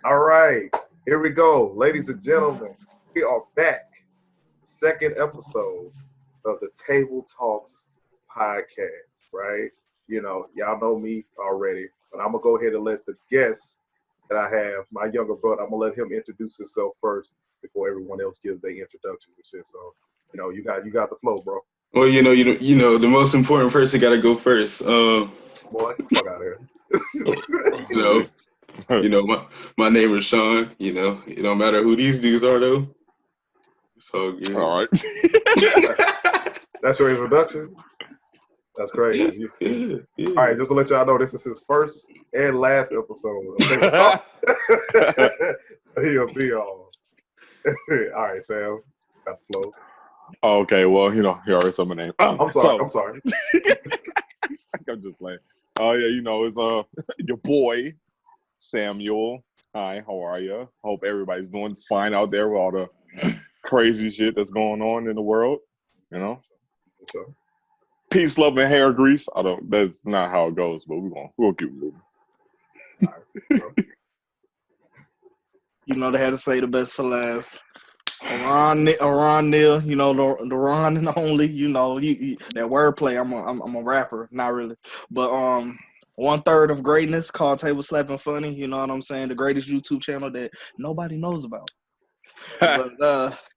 All right, here we go, ladies and gentlemen. We are back. Second episode of the Table Talks podcast, right? You know, y'all know me already, but I'm gonna go ahead and let the guest that I have, my younger brother, I'm gonna let him introduce himself first before everyone else gives their introductions and shit. So, you know, you got the flow, bro. Well, the most important person got to go first. Boy, get the fuck out of here. My name is Shaun. You know, it don't matter who these dudes are though. It's all good. All right. That's your introduction. That's crazy. Yeah. All right, just to let y'all know, this is his first and last episode of Table Talk. He'll be on. All right, Sam, got the flow. Okay, well, you already said my name. I'm sorry. I'm just playing. Oh yeah, it's your boy Samuel. Hi, how are you? Hope everybody's doing fine out there with all the crazy shit that's going on in the world. What's up? Peace, love, and hair grease. That's not how it goes, but we'll keep moving. All right, they had to say the best for last. Ron Neal, the Ron and only, that wordplay. I'm a rapper, not really, but 1/3 of greatness called Table Slappin Funny. You know what I'm saying? The greatest YouTube channel that nobody knows about. But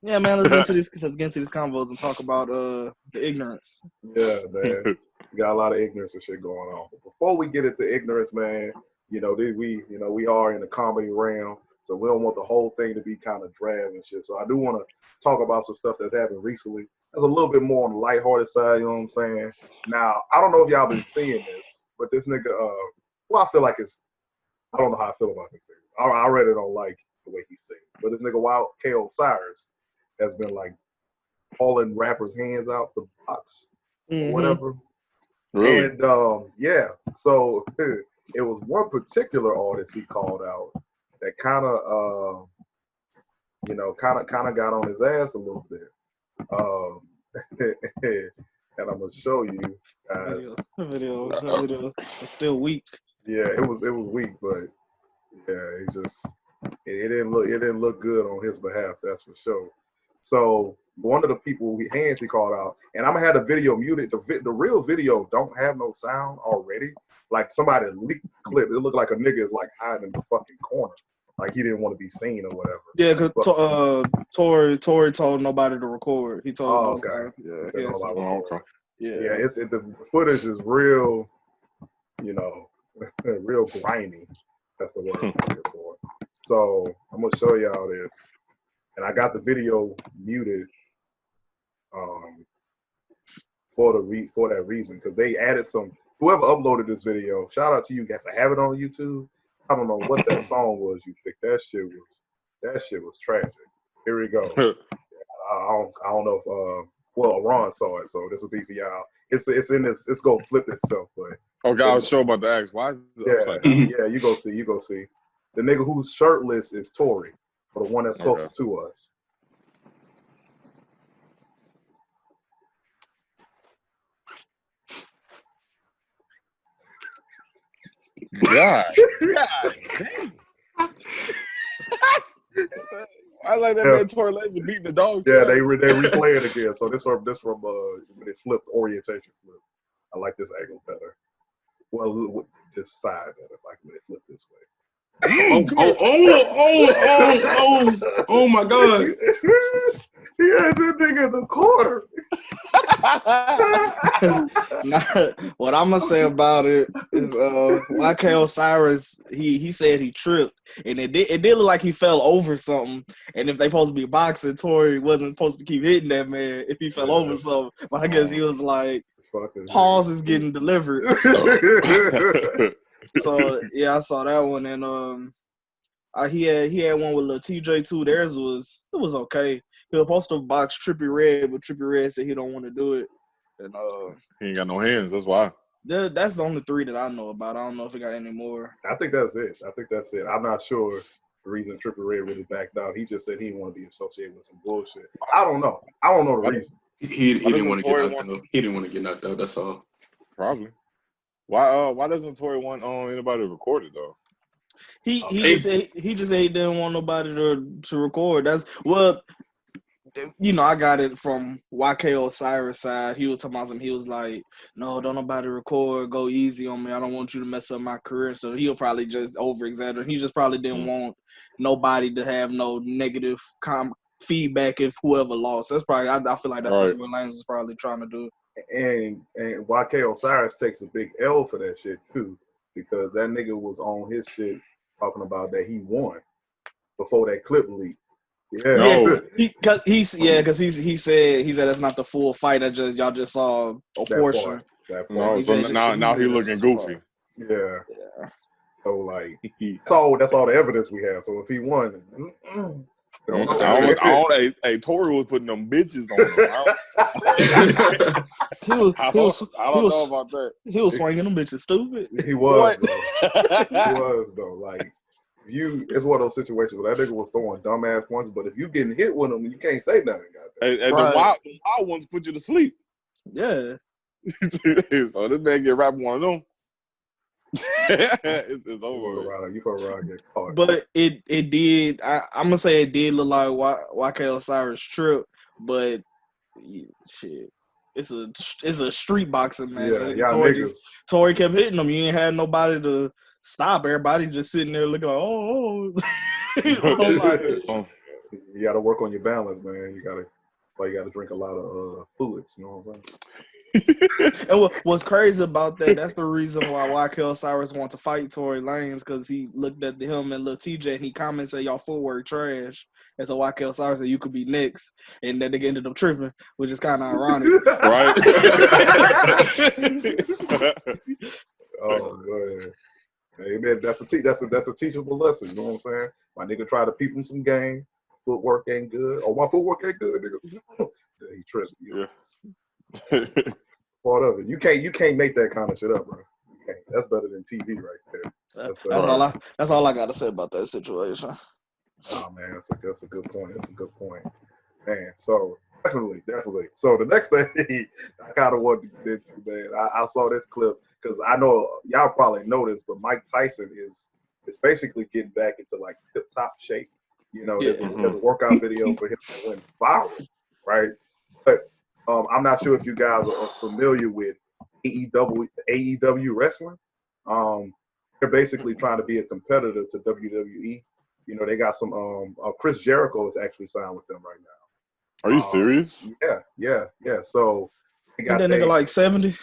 yeah, man, let's get into these combos and talk about the ignorance. Yeah, man, we got a lot of ignorance and shit going on. But before we get into ignorance, man, we are in the comedy realm. So we don't want the whole thing to be kind of drab and shit. So I do want to talk about some stuff that's happened recently. That's a little bit more on the lighthearted side, you know what I'm saying? Now, I don't know if y'all been seeing this, but this nigga, I feel like I don't know how I feel about this nigga. I really don't like the way he sings. But this nigga, Wild K.O. Cyrus, has been like hauling rappers' hands out the box or whatever. Really? And yeah, so it was one particular artist he called out that kind of got on his ass a little bit. And I'm gonna show you guys. Video. It's still weak. Yeah, it was weak, but yeah, it didn't look good on his behalf. That's for sure. So one of the people hands he called out, and I'm gonna have the video muted. The real video don't have no sound already. Like somebody leaked the clip. It looked like a nigga is like hiding in the fucking corner. Like he didn't want to be seen or whatever. Yeah, because Tory told nobody to record. He told. Okay. Yeah. Okay. Yeah. The footage is real, real grimy. That's the word I'm looking for. So I'm gonna show y'all this, and I got the video muted, for that reason, because they added some. Whoever uploaded this video, shout out to you guys for having it on YouTube. I don't know what that song was you picked. That shit was tragic. Here we go. I don't know if Ron saw it, so this will be for y'all. It's in this. It's gonna flip itself, but okay, I was sure about to ask. Why is it upside down? Yeah, you go see. The nigga who's shirtless is Tory, or the one that's closest to us. God dang. I like that man Tory Lanez beating the dog. Yeah, they replay it again. So this from when it flipped, orientation flip. I like this angle better. Well, this side better, like when it flipped this way. Oh my God. He had that nigga in the corner. What I'm gonna say about it is YK Osiris, he said he tripped, and it did look like he fell over something. And if they supposed to be boxing, Tory wasn't supposed to keep hitting that man if he fell over something. But I guess he was like, pause is getting delivered. So yeah, I saw that one, and he had one with Lil TJ too. Theirs was okay. He was supposed to box Trippie Redd, but Trippie Redd said he don't want to do it. And he ain't got no hands. That's why. That's the only 3 that I know about. I don't know if he got any more. I think that's it. I'm not sure the reason Trippie Redd really backed out. He just said he didn't want to be associated with some bullshit. I don't know the reason. He didn't want to get knocked out. He didn't want to get knocked out. That's all. Probably. Why doesn't Tory want anybody to record it though? He just said he didn't want nobody to record. That's I got it from YK Osiris side. He was talking about something. He was like, "No, don't nobody record. Go easy on me. I don't want you to mess up my career." So he'll probably just over exaggerate. He just probably didn't want nobody to have no negative feedback if whoever lost. That's probably I feel like that's what Tory Lanez is probably trying to do. And YK Osiris takes a big L for that shit too, because that nigga was on his shit talking about that he won before that clip leaked. Yeah, because he said that's not the full fight. That y'all just saw a portion. That no, so now he looking goofy. Yeah. So like that's all the evidence we have. So if he won, Tory was putting them bitches on him. I don't know about that. He was swinging them bitches stupid. He was. He was though. Like. It's one of those situations where that nigga was throwing dumbass punches, but if you getting hit with them, you can't say nothing. And the wild ones put you to sleep. Yeah. So this man get right one of them. it's over. You fuck around, get caught. But it did. I'm gonna say it did look like YK Osiris trip, but shit. It's a street boxing, man. Yeah, y'all niggas. Tory kept hitting them. You ain't had nobody to stop. Everybody just sitting there looking like, oh. You got to work on your balance, man. You got to drink a lot of fluids. You know what I'm saying? And what's crazy about that? That's the reason why YK Osiris wanted to fight Tory Lanez, because he looked at him and Lil TJ and he commented, "Y'all footwork trash." And so YK Osiris said, "You could be next," and then they ended up tripping, which is kind of ironic, right? Oh man. Hey man, that's a teachable lesson. You know what I'm saying? My nigga tried to peep him some game. Footwork ain't good. Oh, my footwork ain't good, nigga. He tripped. Yeah. Part of it. You can't make that kind of shit up, bro. You can't. That's better than TV right there. That's all I gotta say about that situation. Oh man, that's a good point. That's a good point, man. So definitely. So the next thing I kind of wanted to do, man, I saw this clip because I know y'all probably know this, but Mike Tyson is basically getting back into like tip top shape. You know, there's a workout video for him that went viral, right? But I'm not sure if you guys are familiar with AEW wrestling. They're basically trying to be a competitor to WWE. You know, they got some. Chris Jericho is actually signed with them right now. Are you serious? Yeah. So he got that nigga like 70,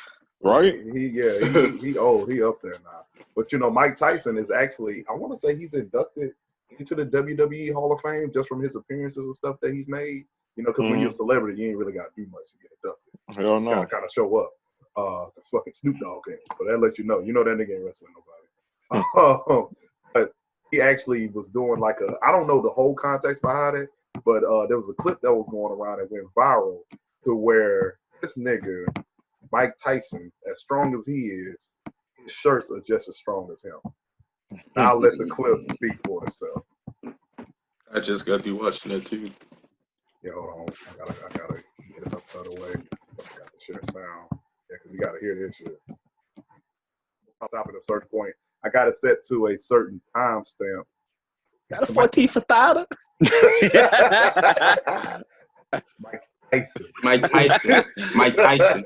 right? He old. He up there now. But you know, Mike Tyson is actually, I want to say he's inducted into the WWE Hall of Fame just from his appearances and stuff that he's made. You know, because when you're a celebrity, you ain't really got to do much to get inducted. Hell no. You got to kind of show up. That's fucking Snoop Dogg game. So that let you know. You know that nigga ain't wrestling nobody. But he actually was doing like I don't know the whole context behind it, but there was a clip that was going around that went viral to where this nigga, Mike Tyson, as strong as he is, his shirts are just as strong as him. I'll let the clip speak for itself. I just got through watching that too. Yeah, hold on. I gotta get it up the other way. I got to share sound. Yeah, because you gotta hear this shit. I'll stop at a certain point. I got it set to a certain timestamp. Got a 14 for thought. Mike Tyson. Mike Tyson.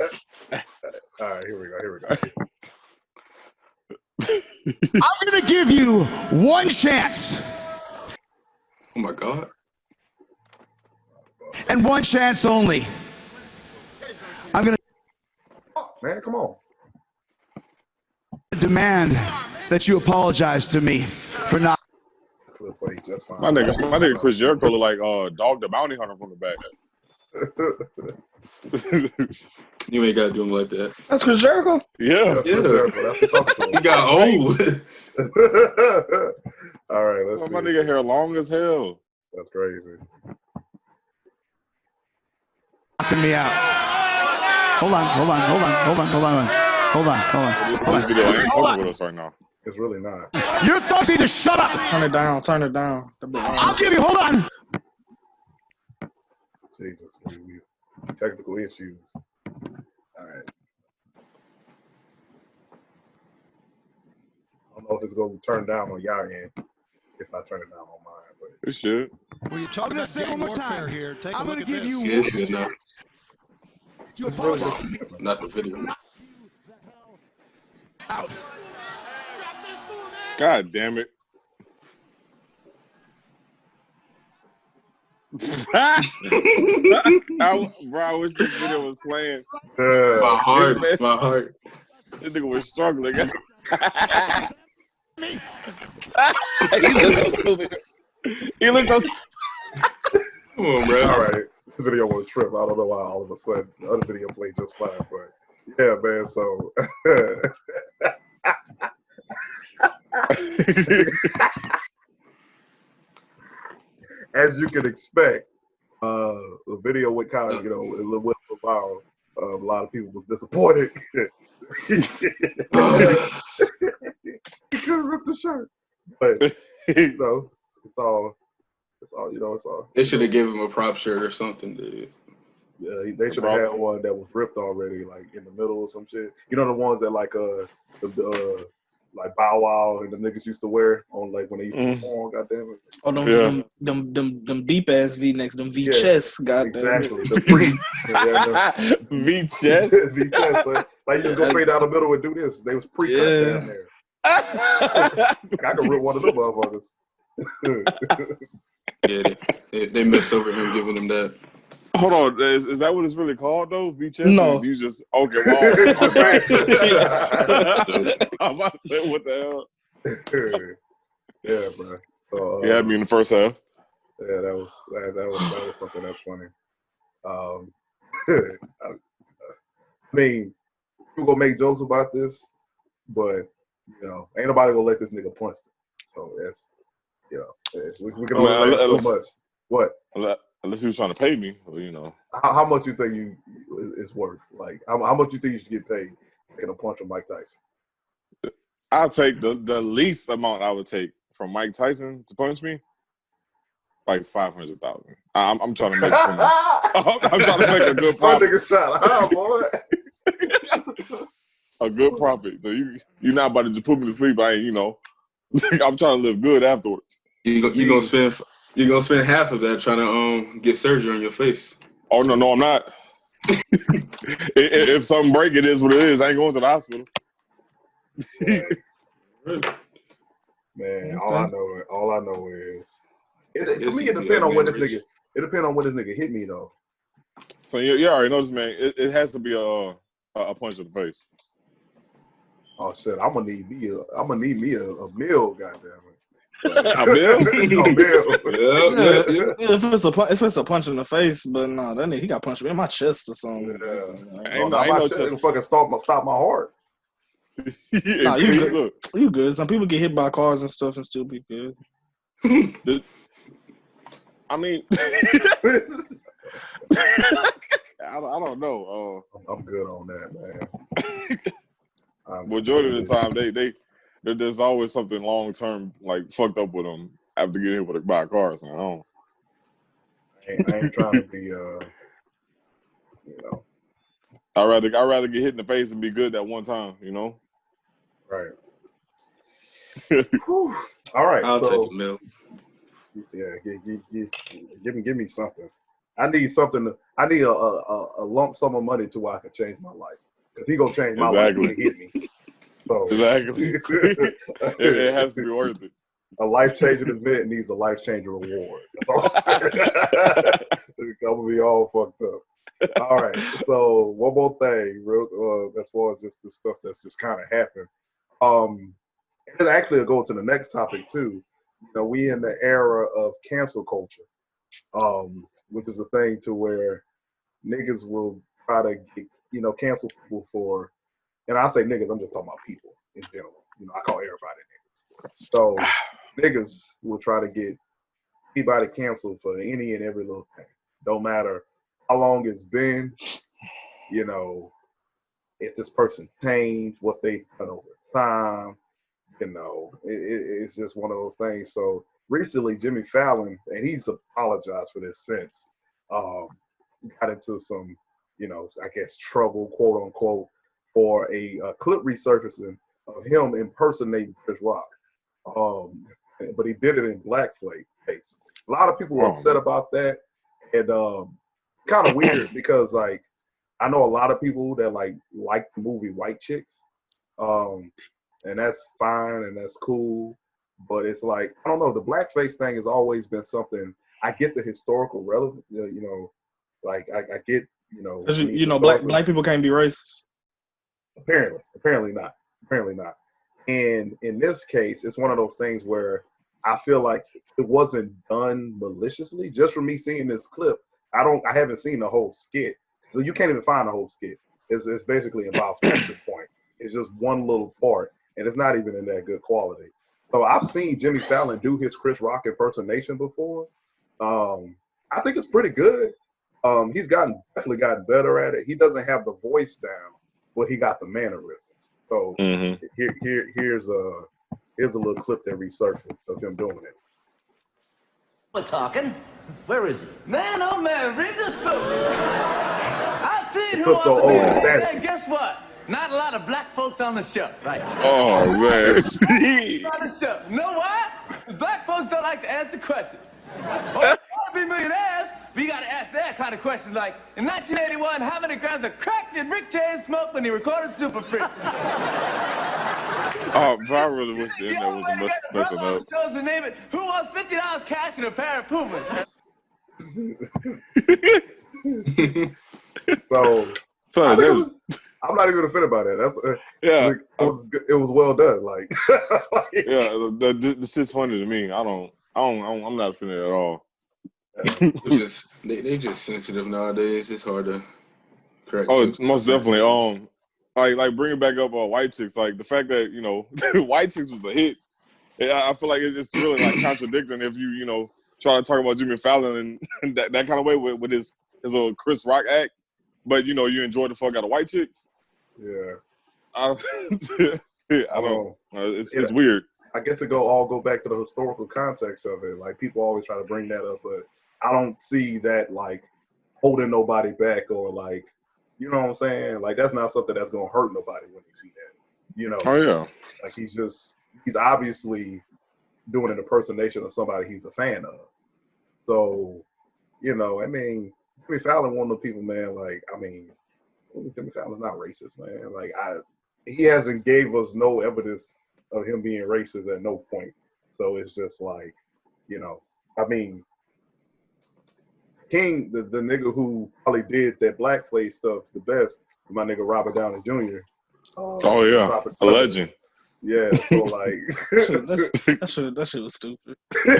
All right, here we go. I'm going to give you one chance. Oh my God. And one chance only. I'm going to... Man, come on. Demand that you apologize to me for not... That's fine. My nigga Chris Jericho look like Dog the Bounty Hunter from the back. You ain't got to do him like that. That's Chris Jericho? Yeah. Chris Jericho. That's what I'm talking to. He got old. All right, let's see. My nigga hair long as hell. That's crazy. Knocking me out. Hold on. This video ain't fucking with us right now. It's really not. Your thugs need to shut up. Turn it down. I'll give you, hold on. Jesus, we technical issues. All right. don't know if it's gonna turn down on y'all end if I turn it down on mine, but It should. Well, you talk about gang warfare here. I'm going to give you Yeah, it's good enough. to it's really follow. just Not the video. Out. God damn it. Bro, I wish this video was playing. yeah. My heart, my heart. This nigga was struggling. Me. He looks so stupid. He looked so. Come on, bro. All right, this video was a trip. I don't know why all of a sudden the other video played just fine, but yeah, man. So as you can expect, the video went kind of, a little bit viral. A lot of people was disappointed. He couldn't rip the shirt, but it's all, it's all. They should have given him a prop shirt or something, dude. Yeah, they should have had one that was ripped already, like in the middle or some shit. You know the ones that like like Bow Wow and the niggas used to wear on like when they used to perform. Goddamn it! Oh, them deep ass V necks, them V chests. Goddamn. Exactly. The pre V chest. V chest. Like you just go straight down the middle and do this. They was pre-cut down there. I could rip one of them motherfuckers. Yeah, they messed over him giving him that. Hold on, is that what it's really called though? V chest? No. You just okay. Well, I'm about to say what the hell. Yeah, bro. So, You had me in the first half. Yeah, that was something that's funny. I mean, people gonna make jokes about this, but ain't nobody gonna let this nigga punch them. So that's we can only let so much. What? Unless he was trying to pay me, How much you think is worth? Like how much you think you should get paid taking a punch from Mike Tyson? I'll take the least amount I would take from Mike Tyson to punch me, like $500,000. I'm trying to make some. I'm trying to make a good profit. Nigga shot, boy. A good profit. So you're not about to just put me to sleep. I ain't, I'm trying to live good afterwards. You gonna spend half of that trying to get surgery on your face. Oh no, I'm not. If something break, it is what it is. I ain't going to the hospital. Man, all I know is for me. It depends on when this nigga. It depends on when this nigga hit me though. So you already know this, man. It has to be a punch in the face. Oh shit! I'm gonna need me a meal. Goddamn it. A meal? Yeah. If it's a punch in the face, but no, that nigga he got punched in my chest or something. Ain't no chest. It'll fucking stop my heart. Nah, you good. Look, you good. Some people get hit by cars and stuff and still be good. I mean, I don't know. I'm good on that, man. Majority of the time, there's always something long term like fucked up with them after getting hit by a car. So I ain't trying to be I'd rather get hit in the face and be good that one time, Right. All right. I'll take a meal. Yeah, give me something. I need something. I need a lump sum of money to where I can change my life. Because he gonna change my life when he hit me. So exactly. it has to be worth it. A life-changing event needs a life-changing reward. That's all I'm saying. I'm gonna be all fucked up. All right. So one more thing, as far as just the stuff that's just kind of happened. It actually will go to the next topic too. We in the era of cancel culture, which is a thing to where niggas will try to get, cancel people for, and I say niggas, I'm just talking about people in general. I call everybody niggas. So niggas will try to get anybody canceled for any and every little thing. Don't matter how long it's been, if this person changed, what they done over time. It's just one of those things. So recently, Jimmy Fallon, and he's apologized for this since, got into some, I guess trouble, quote unquote, for a clip resurfacing of him impersonating Chris Rock. But he did it in blackface. A lot of people were upset about that, and kind of weird because like I know a lot of people that like the movie White Chicks, and that's fine and that's cool. But it's like I don't know. The blackface thing has always been something. I get the historical relevance, like I get, black people can't be racist. Apparently not. And in this case, it's one of those things where I feel like it wasn't done maliciously. Just from me seeing this clip, I haven't seen the whole skit, so you can't even find the whole skit. It's basically impossible at this point. It's just one little part, and it's not even in that good quality. So I've seen Jimmy Fallon do his Chris Rock impersonation before. I think it's pretty good. He's definitely gotten better at it. He doesn't have the voice down, but he got the mannerisms. So here's a little clip that resurfaced of him doing it. We're talking. Where is he? Man, oh man, read this book. I see The clip's so old and static. Guess what? Not a lot of black folks on the show, right? Oh man. On the show. You know why? Black folks don't like to answer questions. Oh, be millionaires, we gotta ask that kind of question like, in 1981, how many grams of crack did Rick James smoke when he recorded Super Freak? Oh, but I really wish the internet was messing up. To name it, who wants $50 cash and a pair of Pumas? So I'm not even offended by that. That's it was well done. Like, the shit's funny to me. I'm not offended at all. They just sensitive nowadays. It's hard to correct. Oh, most definitely. Like bringing back up White Chicks. Like the fact that White Chicks was a hit. I feel like it's really like contradicting if you try to talk about Jimmy Fallon and that kind of way with his little Chris Rock act, but you enjoy the fuck out of White Chicks. Yeah. I don't know. It's weird. I guess it all go back to the historical context of it. Like people always try to bring that up, but I don't see that like holding nobody back or like, you know what I'm saying? Like that's not something that's gonna hurt nobody when you see that. Oh yeah. Like he's obviously doing an impersonation of somebody he's a fan of. So, I mean, Jimmy Fallon, one of the people, man. Like, I mean, Jimmy Fallon's not racist, man. Like he hasn't gave us no evidence of him being racist at no point. So it's just like, I mean, King, the nigga who probably did that blackface stuff the best, my nigga Robert Downey Jr. Oh yeah, a legend. Yeah, so like that shit was stupid. That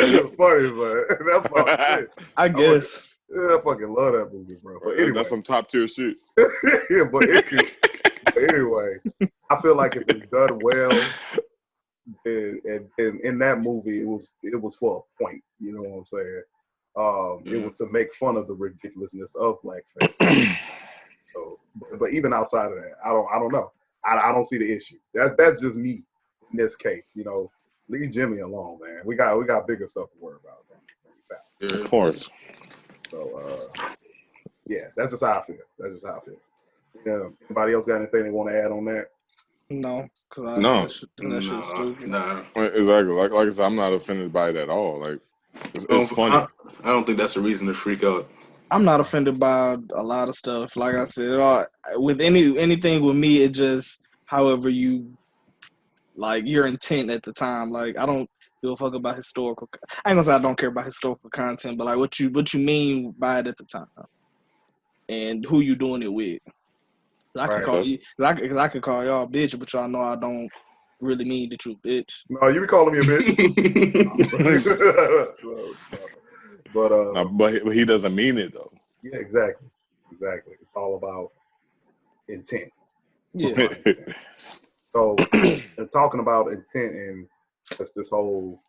shit's funny, man. That's my shit. I guess. I fucking love that movie, bro. But anyway, that's some top tier shit. Yeah, but anyway, I feel like if it's done well, and in that movie, it was for a point. You know what I'm saying? It was to make fun of the ridiculousness of blackface. So, but even outside of that, I don't know. I don't see the issue. That's just me in this case. Leave Jimmy alone, man. We got bigger stuff to worry about. Yeah, of course. So yeah, that's just how I feel. Yeah. Anybody else got anything they want to add on that? No, because no. That shit was stupid. Nah. Exactly. Like I said, I'm not offended by it at all. Like it's funny. I don't think that's a reason to freak out. I'm not offended by a lot of stuff. Like I said, with anything with me, it just however you like your intent at the time. Like I don't give a fuck about historical. I ain't gonna say I don't care about historical content, but like what you mean by it at the time, and who you doing it with. I could call you, cause I could call y'all a bitch, but y'all know I don't really mean that you a bitch. No, you be calling me a bitch. But he doesn't mean it though. Yeah, exactly. It's all about intent. Yeah. So, and talking about intent and that's this whole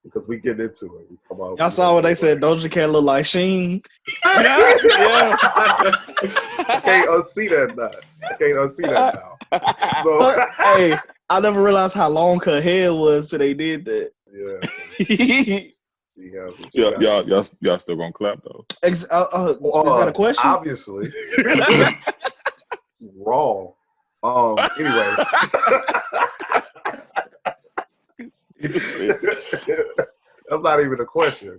because we get into it. We talk about, y'all saw what they said. Doja Cat look like Sheen. Yeah. I can't unsee that now. So, hey, I never realized how long her hair was till they did that. Yeah. Y'all still gonna clap though? Is that a question? Obviously, Raw Anyway. That's not even a question.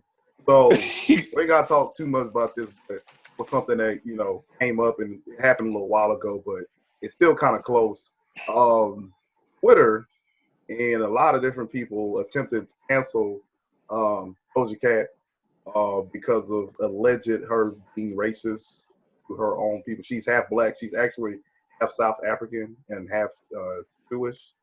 So we gotta talk too much about this, but for something that came up and happened a little while ago, but it's still kind of close. Twitter and a lot of different people attempted to cancel Doja Cat because of alleged her being racist to her own people. She's half black. She's actually half South African and half Jewish.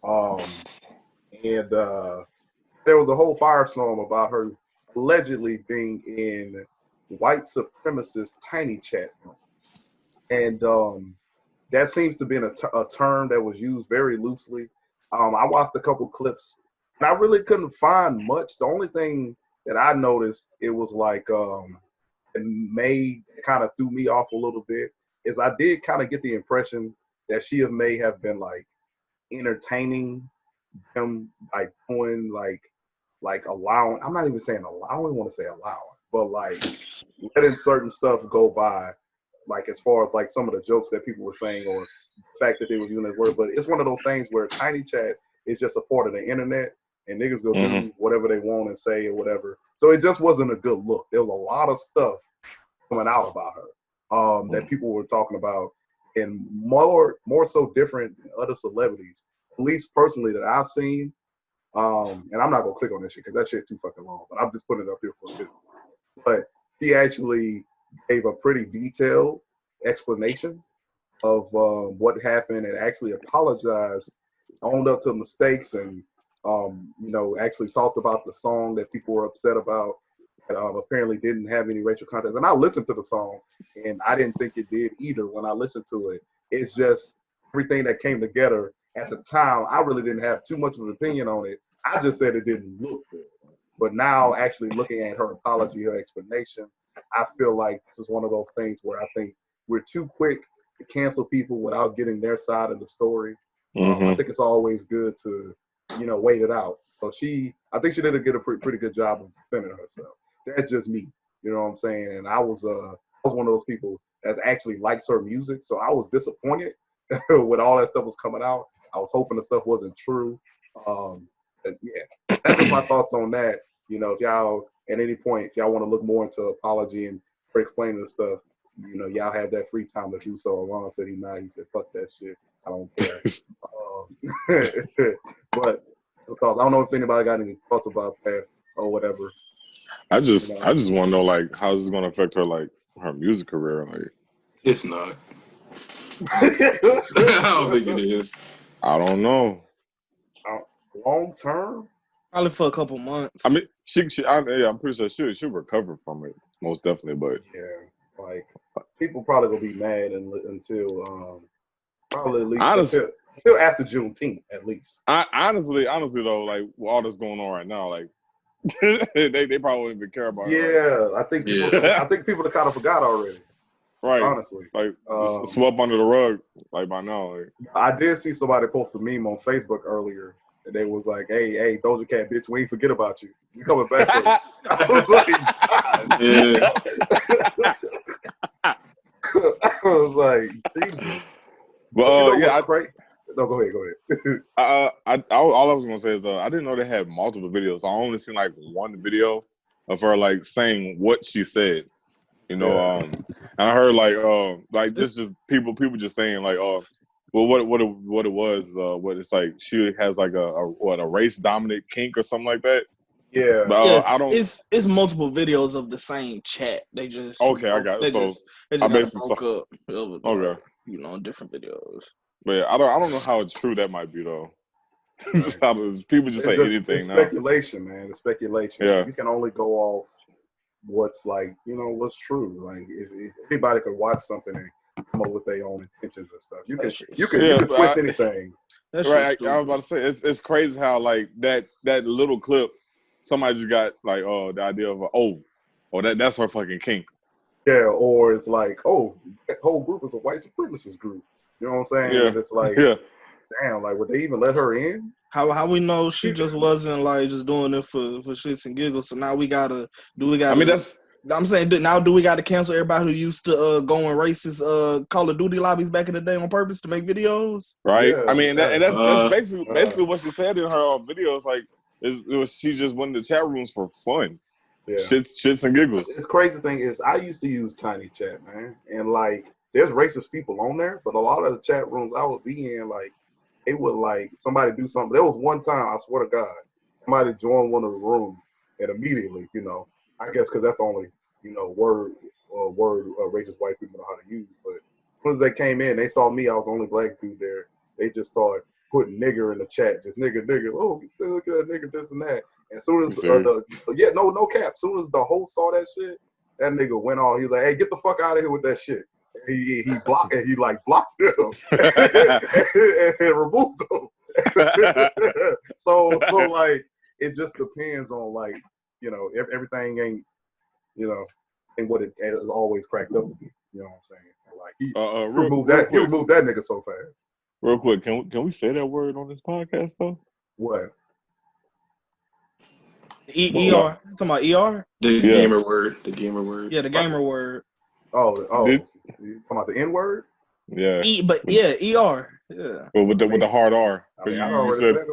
And there was a whole firestorm about her allegedly being in white supremacist tiny chat room. And that seems to be a term that was used very loosely. I watched a couple clips, and I really couldn't find much. The only thing that I noticed, it was like, it kind of threw me off a little bit, is I did kind of get the impression that she may have been like entertaining them, like doing like allowing. I'm not even saying allow. I don't want to say allowing, but like letting certain stuff go by, like as far as like some of the jokes that people were saying or the fact that they were using that word. But it's one of those things where tiny chat is just a part of the internet, and niggas go do whatever they want and say or whatever. So it just wasn't a good look. There was a lot of stuff coming out about her that people were talking about, and more so different than other celebrities, at least personally that I've seen. And I'm not gonna click on this shit because that shit too fucking long. But I'm just putting it up here for a visual. But he actually gave a pretty detailed explanation of what happened and actually apologized, owned up to mistakes, and actually talked about the song that people were upset about. Apparently didn't have any racial context. And I listened to the song, and I didn't think it did either when I listened to it. It's just everything that came together. At the time, I really didn't have too much of an opinion on it. I just said it didn't look good. But now, actually looking at her apology, her explanation, I feel like this is one of those things where I think we're too quick to cancel people without getting their side of the story. I think it's always good to, wait it out. So I think she did a pretty good job of defending herself. That's just me. You know what I'm saying? And I was one of those people that actually likes her music. So I was disappointed when all that stuff was coming out. I was hoping the stuff wasn't true. Yeah, that's just my thoughts on that. If y'all at any point, if y'all want to look more into apology and for explaining the stuff, y'all have that free time to do so. Ron said he said, fuck that shit. I don't care. But I don't know if anybody got any thoughts about that or whatever. I just want to know, like, how is this going to affect her, like, her music career? Like, it's not. I don't think it is. I don't know. Long term, probably for a couple months. I mean, I'm pretty sure she'll recover from it, most definitely. But yeah, like people probably gonna be mad until probably at least until after Juneteenth, at least. Honestly though, like with all that's going on right now, like they probably wouldn't even care about it. Yeah, I think people have kind of forgot already. Right. Honestly. Like swept under the rug, like by now. Like. I did see somebody post a meme on Facebook earlier, and they was like, hey, Doja Cat, bitch, we ain't forget about you. We coming back for you. I was like, God. I was like, Jesus. Well, No, go ahead. All I was gonna say is I didn't know they had multiple videos. I only seen like one video of her like saying what she said. And I heard like just people just saying like, well, what it was, what it's like she has like a race dominant kink or something like that. Yeah, but I don't. It's multiple videos of the same chat. They just I got it. So they just broke up over different videos. But I don't know how true that might be though. People just say anything it's now. Speculation, man. It's speculation. Yeah. You can only go off what's like, what's true. Like if anybody could watch something and come up with their own intentions and stuff. You can twist anything. Right. I was about to say it's crazy how like that little clip, somebody just got like the idea of that's her fucking kink. Yeah, or it's like, that whole group is a white supremacist group. You know what I'm saying? Yeah. And it's like, damn, like would they even let her in? How we know she just wasn't like just doing it for shits and giggles? So now we gotta I mean I'm saying, now do we got to cancel everybody who used to go in racist Call of Duty lobbies back in the day on purpose to make videos? Right. Yeah, I mean, that's basically what she said in her videos. Like, she just went in the chat rooms for fun. Yeah. Shits and giggles. It's crazy thing is I used to use Tiny Chat, man, and like there's racist people on there, but a lot of the chat rooms I would be in, like it would like somebody do something. There was one time, I swear to God, somebody joined one of the rooms and immediately, I guess because that's the only word racist white people know how to use. But as soon as they came in, they saw me. I was the only black dude there. They just started putting nigger in the chat, just nigger. Oh, look at that nigga, this and that. And as soon as no cap. As soon as the host saw that shit, that nigga went on. He was like, "Hey, get the fuck out of here with that shit." And he blocked him and removed him. so like it just depends on like everything ain't and what it is always cracked up to be. You know what I'm saying? Like he removed that nigga so fast. Real quick, can we say that word on this podcast though? What? ER. Talking about ER? The gamer word. The gamer word. Yeah, the gamer word. Oh, you talking about the N word? Yeah. But yeah, ER. Yeah. But with the hard R. I mean, I already said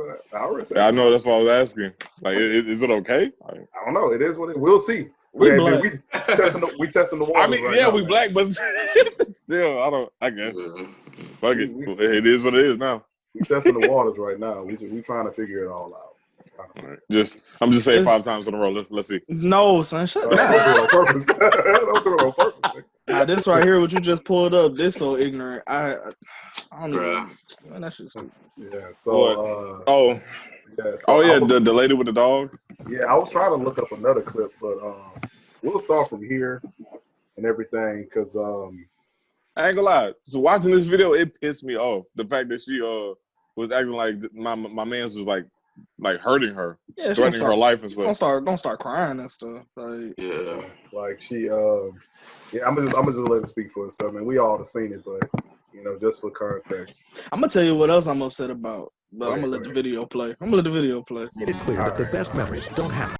that. I know, that's what I was asking. Like, is it okay? I don't know. It is what it is. We'll see. We testing the waters. I mean, right yeah, now, we man. black, but still, I guess. Fuck it. It is what it is now. We testing the waters right now. We trying to figure it all out. Right. I'm just saying 5 times in a row. Let's see. No, son, shut up. Don't do it on purpose. Don't do it on purpose. Now, this right here, what you just pulled up, this so ignorant. I don't know. Man, that shit's stupid. Yeah. So. The lady with the dog. Yeah, I was trying to look up another clip, but we'll start from here and everything because I ain't gonna lie. So watching this video, it pissed me off. The fact that she was acting like my man's was like hurting her, threatening her life and stuff. Don't start crying and stuff. Like, like she I'm gonna just let it speak for itself. Man, we all have seen it, but just for context, I'm gonna tell you what else I'm upset about. But I'm gonna let the video play. Made it clear that the best memories don't happen.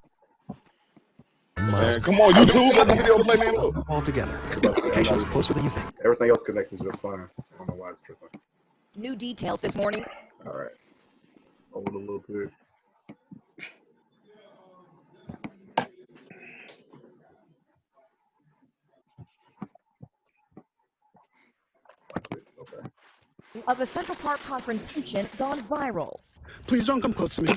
Man, come on, YouTube, let the video play, man. All together. Communication's closer than you think. Everything else connected just fine. I don't know why it's tripping. New details this morning. All right. Hold a little bit. Okay. Of a Central Park confrontation gone viral. Please don't come close to me.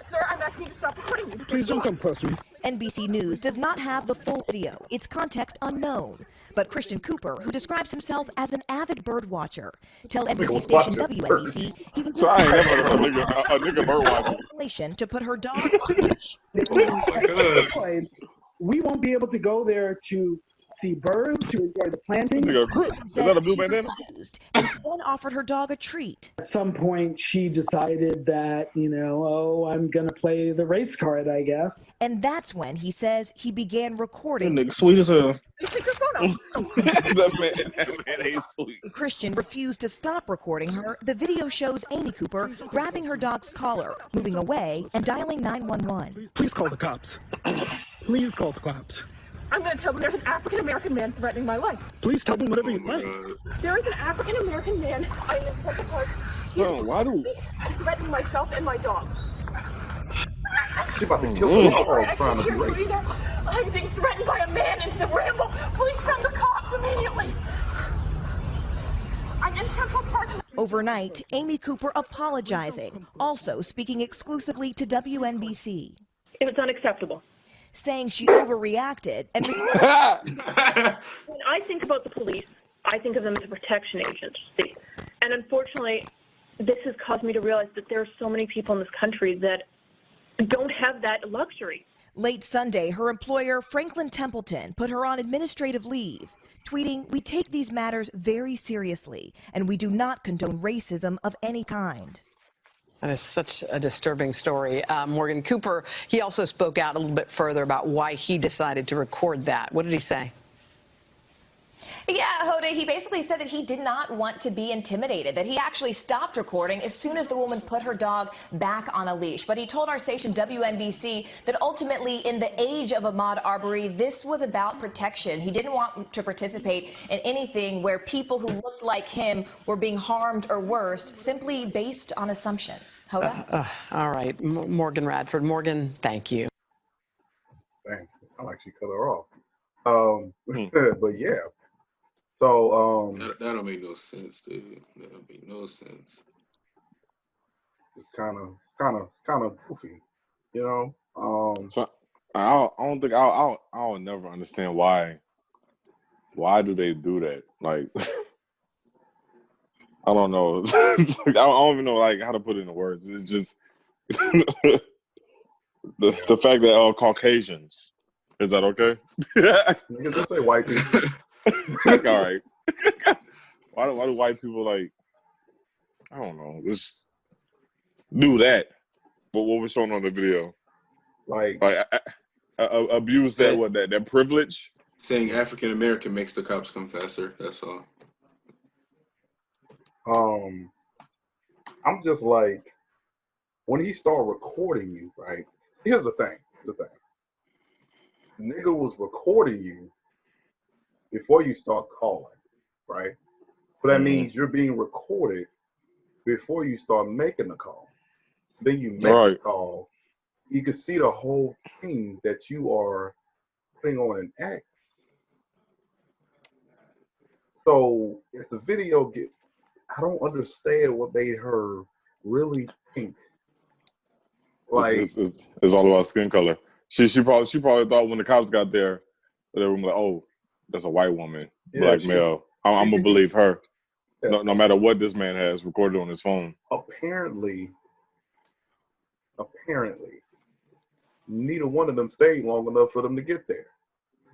Sir, I'm asking you to stop recording me. Please don't come close to me. NBC News does not have the full video. Its context unknown. But Christian Cooper, who describes himself as an avid bird watcher, tells NBC station WNBC he was a nigga bird watcher to put her dog on leash. We won't be able to go there to see birds, to enjoy the plantings. Is that a blue bandana? And then offered her dog a treat. At some point, she decided that, I'm going to play the race card, I guess. And that's when he says he began recording. That nigga sweet as hell. that man ain't sweet. Christian refused to stop recording her. The video shows Amy Cooper grabbing her dog's collar, moving away, and dialing 911. Please call the cops. Please call the cops. I'm going to tell them there's an African-American man threatening my life. Please tell them whatever you like. There is an African-American man. I'm in Central Park. He's threatening myself and my dog. She's about to kill the dog trying to be racist. I'm being threatened by a man in the ramble. Please send the cops immediately. I'm in Central Park. Overnight, Amy Cooper apologizing, also speaking exclusively to WNBC. It was unacceptable. Saying she overreacted and when I think about the police, I think of them as a protection agency. And unfortunately, this has caused me to realize that there are so many people in this country that don't have that luxury. Late Sunday, her employer, Franklin Templeton, put her on administrative leave, tweeting, "We take these matters very seriously, and we do not condone racism of any kind." That is such a disturbing story. Morgan Cooper, he also spoke out a little bit further about why he decided to record that. What did he say? Yeah, Hoda, he basically said that he did not want to be intimidated, that he actually stopped recording as soon as the woman put her dog back on a leash. But he told our station WNBC that ultimately, in the age of Ahmaud Arbery, this was about protection. He didn't want to participate in anything where people who looked like him were being harmed or worse, simply based on assumption. Hoda? All right, Morgan Radford. Morgan, thank you. Dang, I like she cut her off. But yeah. So That don't make no sense, dude. That don't make no sense. it's kind of goofy, you know. So I don't think I'll never understand why. Why do they do that? Like, I don't know. I don't even know like how to put it into words. It's just the fact that Caucasians. Is that okay? Niggas just say white people. All right. Why do white people like? I don't know. Just do that. But what was shown on the video, like abuse that privilege. Saying African American makes the cops come faster. That's all. I'm just like, when he started recording you, right? Here's the thing. The nigga was recording you before you start calling, right? So that means you're being recorded before you start making the call. Then you make the call. You can see the whole thing that you are putting on an act. So if the video I don't understand what they really think. Like It's all about skin color. She probably thought when the cops got there, they were like, oh, that's a white woman, black male. I'm gonna believe her, no matter what this man has recorded on his phone. Apparently, neither one of them stayed long enough for them to get there.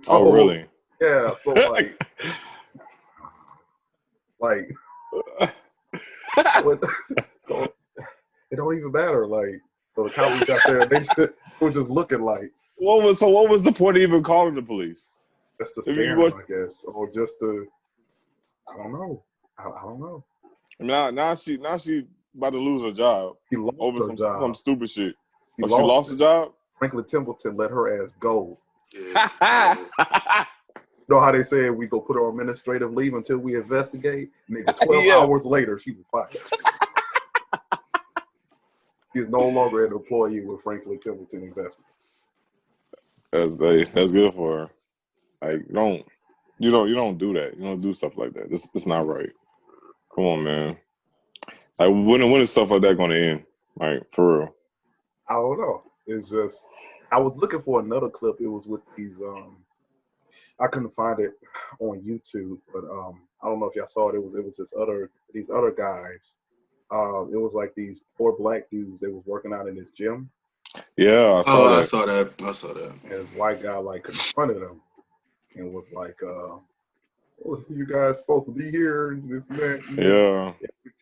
So, oh, really? Yeah. So so it don't even matter. Like, so the cops got there, they were just looking like. What was the point of even calling the police? Just to scare them, I guess, or just to. I don't know. I don't know. Now she about to lose her job over some stupid shit. She lost her job? Franklin Templeton let her ass go. Yeah. You know how they said we go put her on administrative leave until we investigate? Nigga, 12 hours later, she was fired. She's no longer an employee with Franklin Templeton Investment. That's good for her. Like, you don't do that. You don't do stuff like that. It's not right. Come on, man. Like, when is stuff like that going to end? Like, for real? I don't know. It's just, I was looking for another clip. It was with these, I couldn't find it on YouTube, but I don't know if y'all saw it. It was these other guys. It was like these 4 black dudes. They was working out in this gym. Yeah, I saw that. I saw that. And this white guy like confronted them and was like, well, you guys supposed to be here and this and that. Yeah.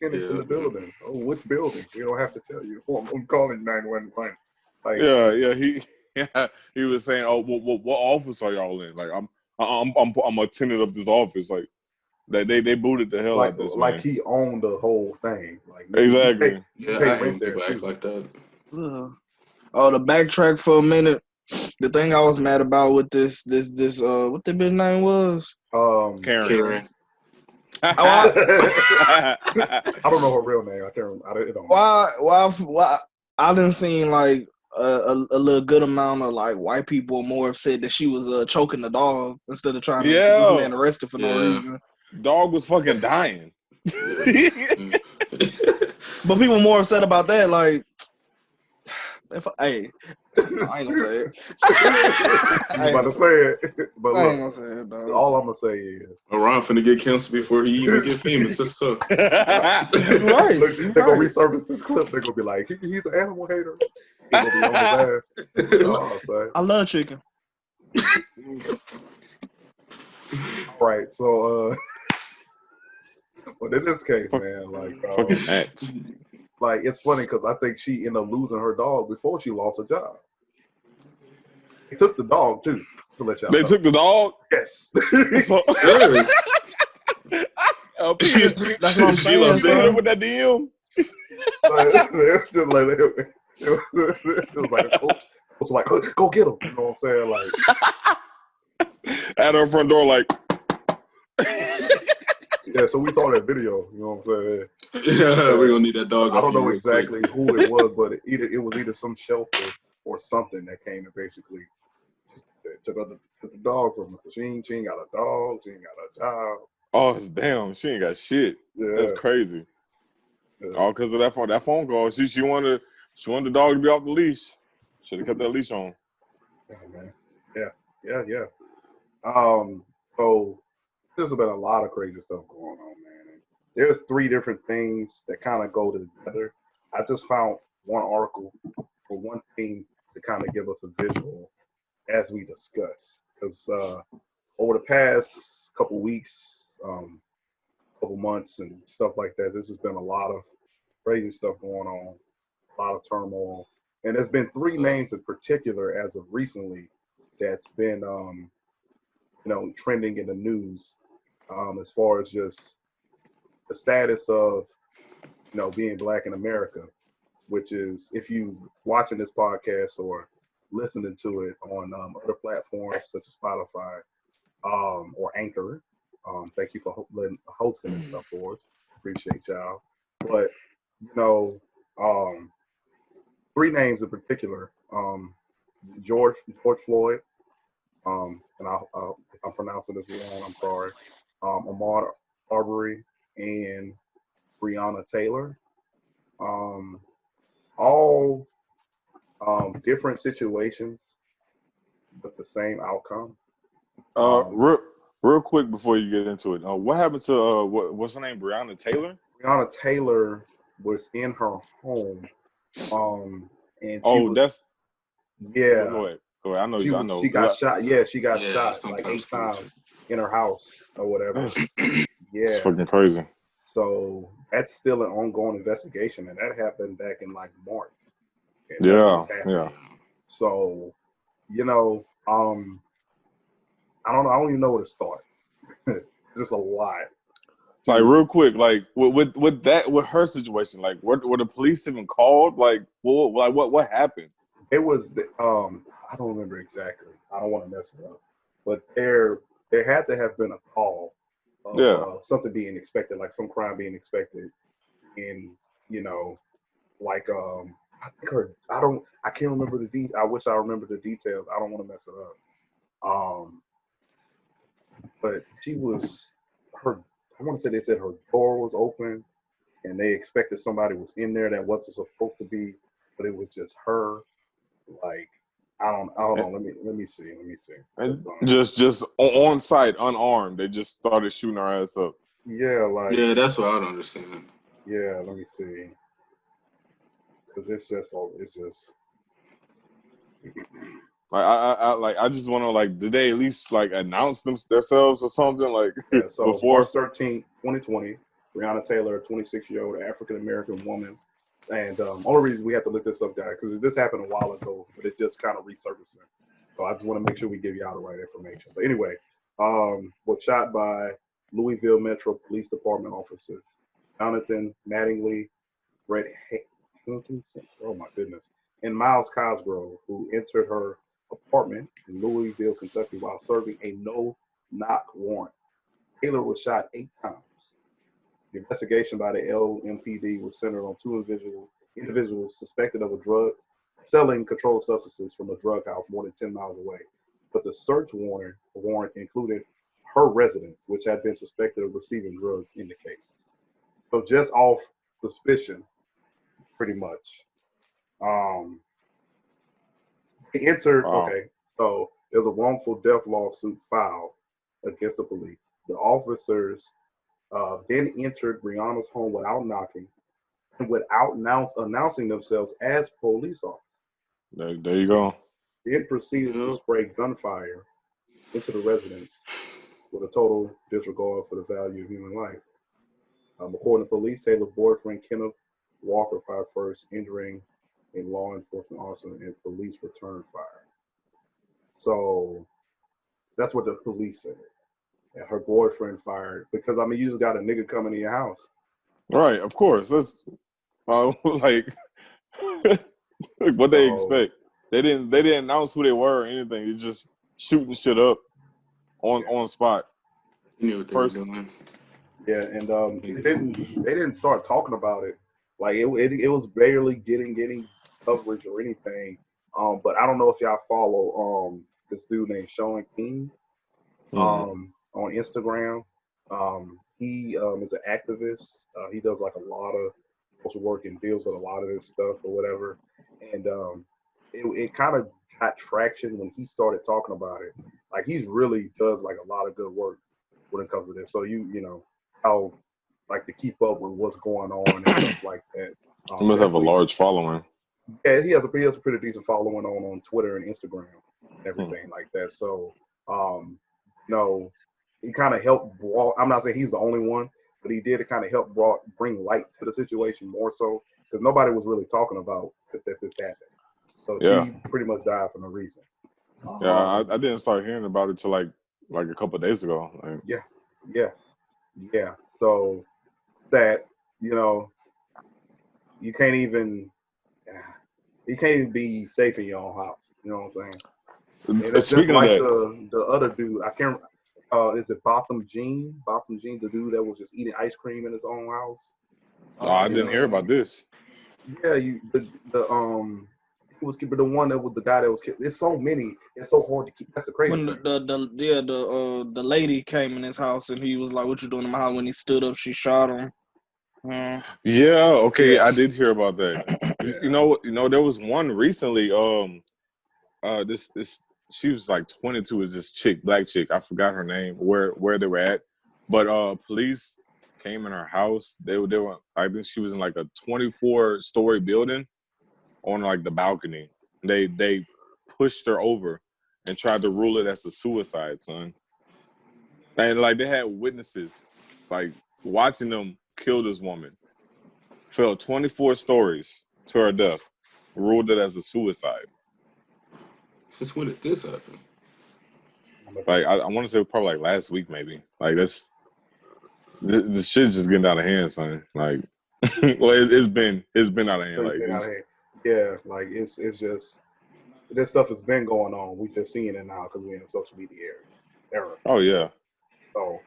Tenants in the building. Oh, which building? We don't have to tell you. Well, I'm calling 911. Like, he was saying, oh, what office are y'all in? Like, I'm a tenant of this office. Like, they booted the hell out of this man. Like he owned the whole thing. Like, exactly. You pay rent there too. Like that. Oh, to backtrack for a minute, the thing I was mad about with this what the bitch name was? Karen. I don't know her real name. I can't. I don't. Why? I didn't see like a little good amount of like white people more upset that she was choking the dog instead of trying to get this man arrested for no reason. Dog was fucking dying. But people more upset about that. Like, I ain't gonna say it. I'm about to say it, but look, I ain't gonna say it, dog. all I'm gonna say is Ron finna get canceled before he even gets famous. That's tough. Right. Look, they're gonna resurface this clip. They're gonna be like, he's an animal hater. He's gonna be on his ass. I love chicken. All right, so but in this case, man, like it's funny because I think she ended up losing her dog before she lost her job. He took the dog too. To let y'all They know. took the dog. Yes. Good. LP, That's what I'm saying, you son. with that DM. Just like, it was like a coach was like, go get him. You know what I'm saying? Like, At her front door, like. yeah. So we saw that video. You know what I'm saying? Yeah, we're gonna need that dog. I don't know real exactly quick. who it was, but it was either some shelter or something that came and basically took the dog from her. She ain't got a dog. She ain't got a job. Oh, damn! She ain't got shit. Yeah. That's crazy. Yeah. All because of that phone call. She wanted the dog to be off the leash. Should have kept that leash on. Oh, man. Yeah. So there's been a lot of crazy stuff going on, man. And there's 3 different things that kind of go together. I just found one article for one thing to kind of give us a visual as we discuss, because over the past couple weeks, couple months and stuff like that, there's just been a lot of crazy stuff going on, a lot of turmoil. And there's been 3 names in particular as of recently that's been, trending in the news as far as just the status of, being Black in America, which is, if you watching this podcast or listening to it on other platforms such as Spotify or Anchor, thank you for hosting and stuff for us. Appreciate y'all. But, 3 names in particular, George Floyd, and if I'm pronouncing this wrong, I'm sorry, Ahmaud Arbery, and Breonna Taylor, all different situations, but the same outcome. Real quick before you get into it, what happened to what's her name, Breonna Taylor? Breonna Taylor was in her home, and she yeah. Go ahead. I know. She got shot. Yeah, she got shot like 8 times in her house or whatever. It's fucking crazy. So that's still an ongoing investigation, and that happened back in like March. Yeah. So, I don't know. I don't even know where to start. It's just a lot. Like real quick, like with her situation, like were the police even called? Like what happened? It was I don't remember exactly. I don't want to mess it up, but there had to have been a call of something being expected, like some crime being expected, and like I think I can't remember the details. I wish I remember the details. I don't want to mess it up. But she was I want to say they said her door was open, and they expected somebody was in there that wasn't supposed to be, but it was just her. Like, I don't know. Let me see. And just on site, unarmed, they just started shooting her ass up. Yeah, that's what I don't understand. Yeah, let me see. Because it's just. I just want to, like, did they at least like announce themselves or something, like? Yeah, so before March 13th, 2020, Breonna Taylor, a 26-year-old African American woman, and only reason we have to look this up, guys, because this happened a while ago, but it's just kind of resurfacing. So I just want to make sure we give y'all the right information. But anyway, was shot by Louisville Metro Police Department officers, Jonathan Mattingly, Brett Hankinson, oh my goodness, and Miles Cosgrove, who entered her apartment in Louisville, Kentucky, while serving a no-knock warrant. Taylor was shot 8 times. The investigation by the LMPD was centered on 2 individuals suspected of selling controlled substances from a drug house more than 10 miles away. But the search warrant included her residence, which had been suspected of receiving drugs in the case. So just off suspicion, pretty much. They entered. Wow. Okay, so there's a wrongful death lawsuit filed against the police. The officers then entered Breonna's home without knocking and without announcing themselves as police officers. There you go. Then proceeded to spray gunfire into the residence with a total disregard for the value of human life. According to police, Taylor's boyfriend, Kenneth Walker, fired first, injuring a law enforcement officer, and police returned fire. So That's what the police said. And her boyfriend fired because I mean you just got a nigga coming to your house. Right, of course. That's like what they expect. They didn't announce who they were or anything. They just shooting shit up on spot. You knew what they were doing. Yeah, and they didn't start talking about it. Like it was barely getting coverage or anything. But I don't know if y'all follow this dude named Shaun King on Instagram. He is an activist. He does like a lot of social work and deals with a lot of this stuff or whatever. And it kind of got traction when he started talking about it. Like he's really does like a lot of good work when it comes to this. So you know how like to keep up with what's going on and stuff like that. He must have a large following. Yeah, he has a pretty decent following on Twitter and Instagram and everything like that. So you know, he kind of helped brought, I'm not saying he's the only one, but he did kind of help bring light to the situation more so because nobody was really talking about that this happened. So she pretty much died for no reason. Yeah, I didn't start hearing about it till like a couple of days ago. Like, yeah. So that, you know, you can't even be safe in your own house. You know what I'm saying? And it's just like the other dude. I can't. Is it Botham Jean? Botham Jean, the dude that was just eating ice cream in his own house. No, I didn't hear about this. Yeah, he was keeping the one that was the guy that was killed. There's so many. It's so hard to keep. That's a crazy. When the lady came in his house and he was like, "What you doing in my house?" When he stood up, she shot him. Yeah. Okay. I did hear about that. You know, there was one recently. This she was like 22. Is this black chick? I forgot her name. Where they were at, but police came in her house. They were. I think she was in like a 24-story building on like the balcony. They pushed her over and tried to rule it as a suicide, son. And like they had witnesses, like watching them kill this woman. Fell 24 stories to her death, ruled it as a suicide. Since when did this happen? Like I want to say probably like last week, maybe. Like this shit's just getting out of hand, son. Like, well, it's been out of hand. Like, yeah, like it's just this stuff has been going on. We just seeing it now because we're in a social media era. Oh yeah. So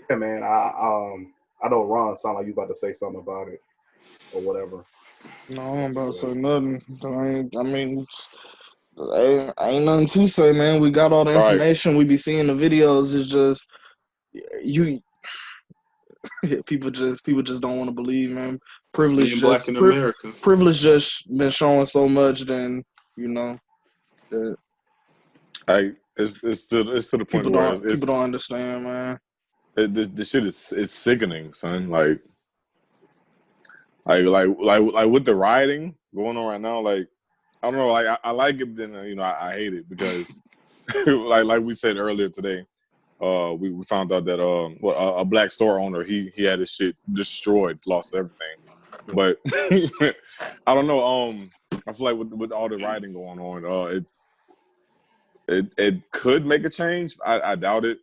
yeah, man. I know Ron sound like you about to say something about it or whatever. No, I'm about to say nothing. I mean, ain't nothing to say, man. We got all the information. We be seeing the videos. It's just people just don't want to believe, man. Privilege black in America. Privilege just been showing so much. Then you know, it's to the point where people don't understand, man. This shit is sickening, son. Like with the rioting going on right now, like I don't know, like I like it, then you know I hate it because like we said earlier today, we found out that a black store owner he had his shit destroyed, lost everything. But I don't know. I feel like with all the rioting going on, it could make a change. I doubt it,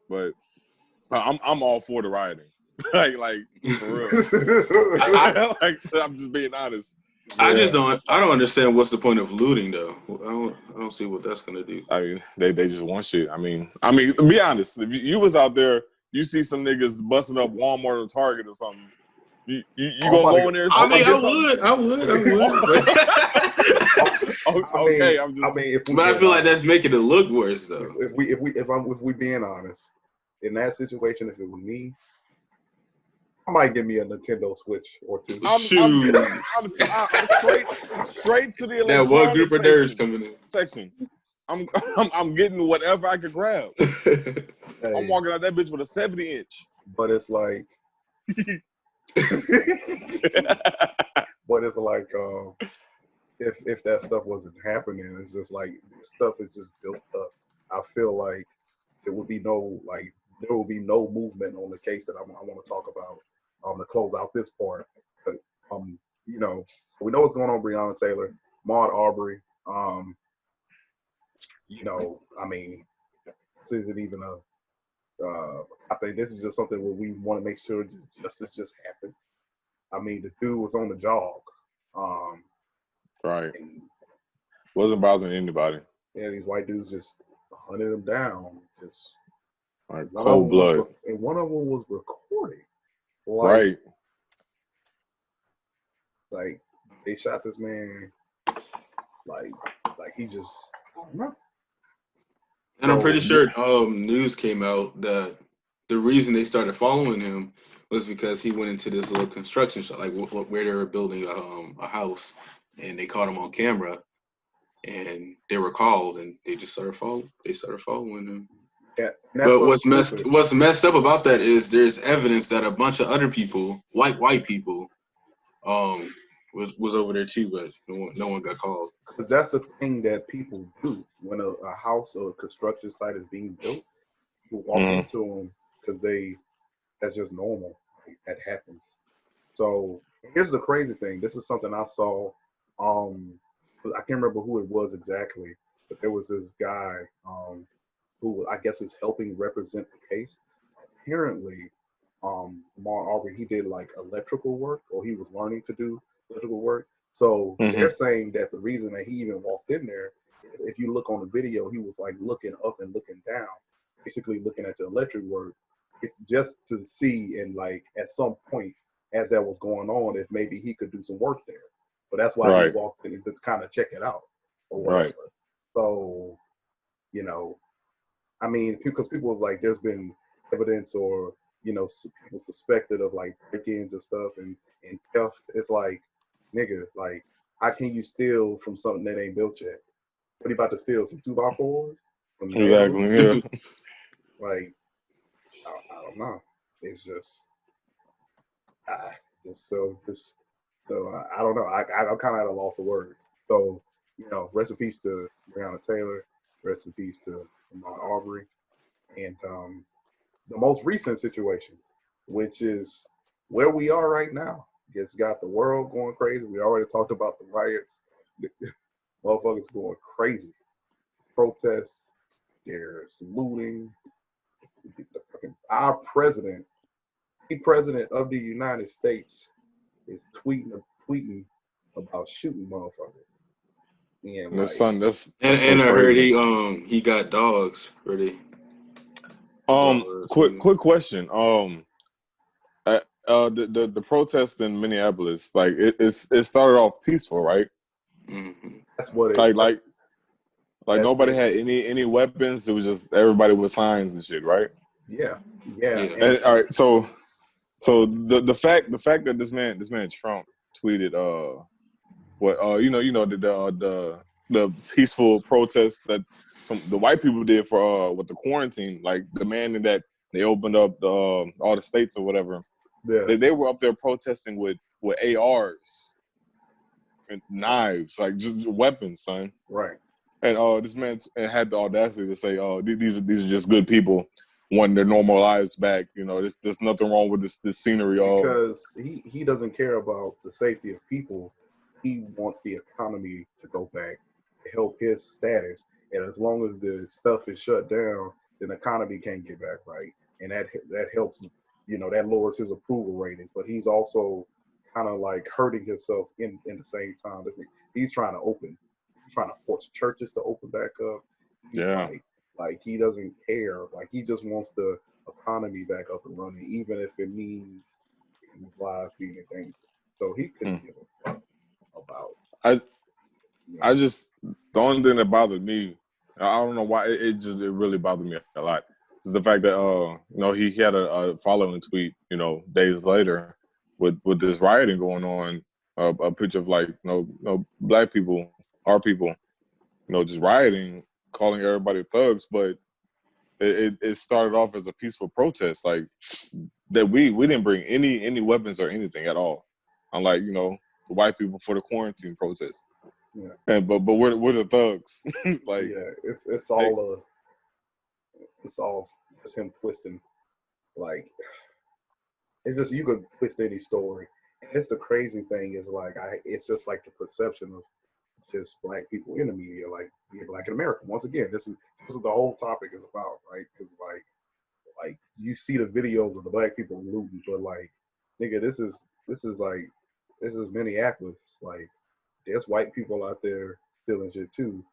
but I'm all for the rioting. like for real. Like I'm just being honest. I don't understand what's the point of looting though. I don't see what that's gonna do. I mean, they just want shit. I mean, be honest. If you was out there, you see some niggas busting up Walmart or Target or something. You gonna go in there? I mean, I would. Okay, but I feel like that's making it look worse though. If we being honest, in that situation, if it was me, I might give me a Nintendo Switch or two. I'm straight to the electronics that one group of nerds coming in section. I'm getting whatever I could grab. Hey, I'm walking out that bitch with a 70-inch. But it's like, if that stuff wasn't happening, it's just like stuff is just built up. I feel like there will be no movement on the case that I want to talk about to close out this part. But, you know, we know what's going on with Breonna Taylor, Ahmaud Arbery. you know, I mean, this isn't even a. I think this is just something where we want to make sure justice just happens. I mean, the dude was on the jog. Right. And, Wasn't bothering anybody. yeah, these white dudes just hunted him down. Just like cold blood. And one of them was recording. Like, right. Like they shot this man. Like he just. I don't know. And I'm pretty sure news came out that the reason they started following him was because he went into this little construction site, like where they were building a house, and they caught him on camera, and they were called, and they just started following. They started following him. Yeah, but what's messed up about that is there's evidence that a bunch of other people, white people, was over there too, but no one got called. Because that's the thing that people do when a house or a construction site is being built. People walk into them because that's just normal. That happens. So here's the crazy thing. This is something I saw. I can't remember who it was exactly, but there was this guy who I guess is helping represent the case. Apparently, Mark Aubrey, he did like electrical work, or he was learning to do electrical work. So they're saying that the reason that he even walked in there, if you look on the video, he was like looking up and looking down, basically looking at the electric work. It's just to see, and like at some point as that was going on, if maybe he could do some work there. But that's why he walked in to kind of check it out or whatever. Right. So, you know, I mean, because people was like, there's been evidence or, you know, people suspected of like break-ins and stuff and theft. It's like, nigga, like, how can you steal from something that ain't built yet? What are you about to steal? Some 2x4s? Exactly, yeah. Like, I don't know. It's just, I don't know. I'm kind of at a loss of words. So, you know, rest in peace to Breonna Taylor. Rest in peace to Ahmaud Arbery. And the most recent situation, which is where we are right now. It's got the world going crazy. We already talked about the riots. Motherfuckers going crazy. Protests. There's looting. Our president, the president of the United States, is tweeting about shooting motherfuckers. And the son, that's and so I heard crazy. he got dogs ready. Quick question. The protest in Minneapolis, like it started off peaceful, right? Mm-hmm. That's what it like nobody had any weapons. It was just everybody with signs and shit, right? Yeah. And, all right, so the fact that this man Trump tweeted the peaceful protest that the white people did for with the quarantine, like demanding that they opened up all the states or whatever. Yeah. They were up there protesting with ARs and knives, like just weapons, son. Right. And this man had the audacity to say, these are just good people wanting their normal lives back. You know, there's nothing wrong with this scenery. Because he doesn't care about the safety of people. He wants the economy to go back to help his status. And as long as the stuff is shut down, then the economy can't get back right. And that helps, you know, that lowers his approval ratings. But he's also kind of like hurting himself in the same time. He's trying to force churches to open back up. He's like he doesn't care. Like he just wants the economy back up and running, even if it means his lives being in danger. So he couldn't give a fuck about. I just, the only thing that bothered me, I don't know why, it really bothered me a lot, is the fact that he had a following tweet, days later with this rioting going on, a picture of like black people, our people, just rioting, calling everybody thugs, but it started off as a peaceful protest, like that we didn't bring any weapons or anything at all, unlike the white people for the quarantine protest. Yeah. And but we're the thugs. Like it's all just him twisting. Like it's just, you could twist any story. And it's the crazy thing is like it's just like the perception of just black people in the media, like being black in America. Once again, this is the whole topic is about, right? Because like you see the videos of the black people looting, but like, nigga, this is Minneapolis. Like, there's white people out there stealing shit too.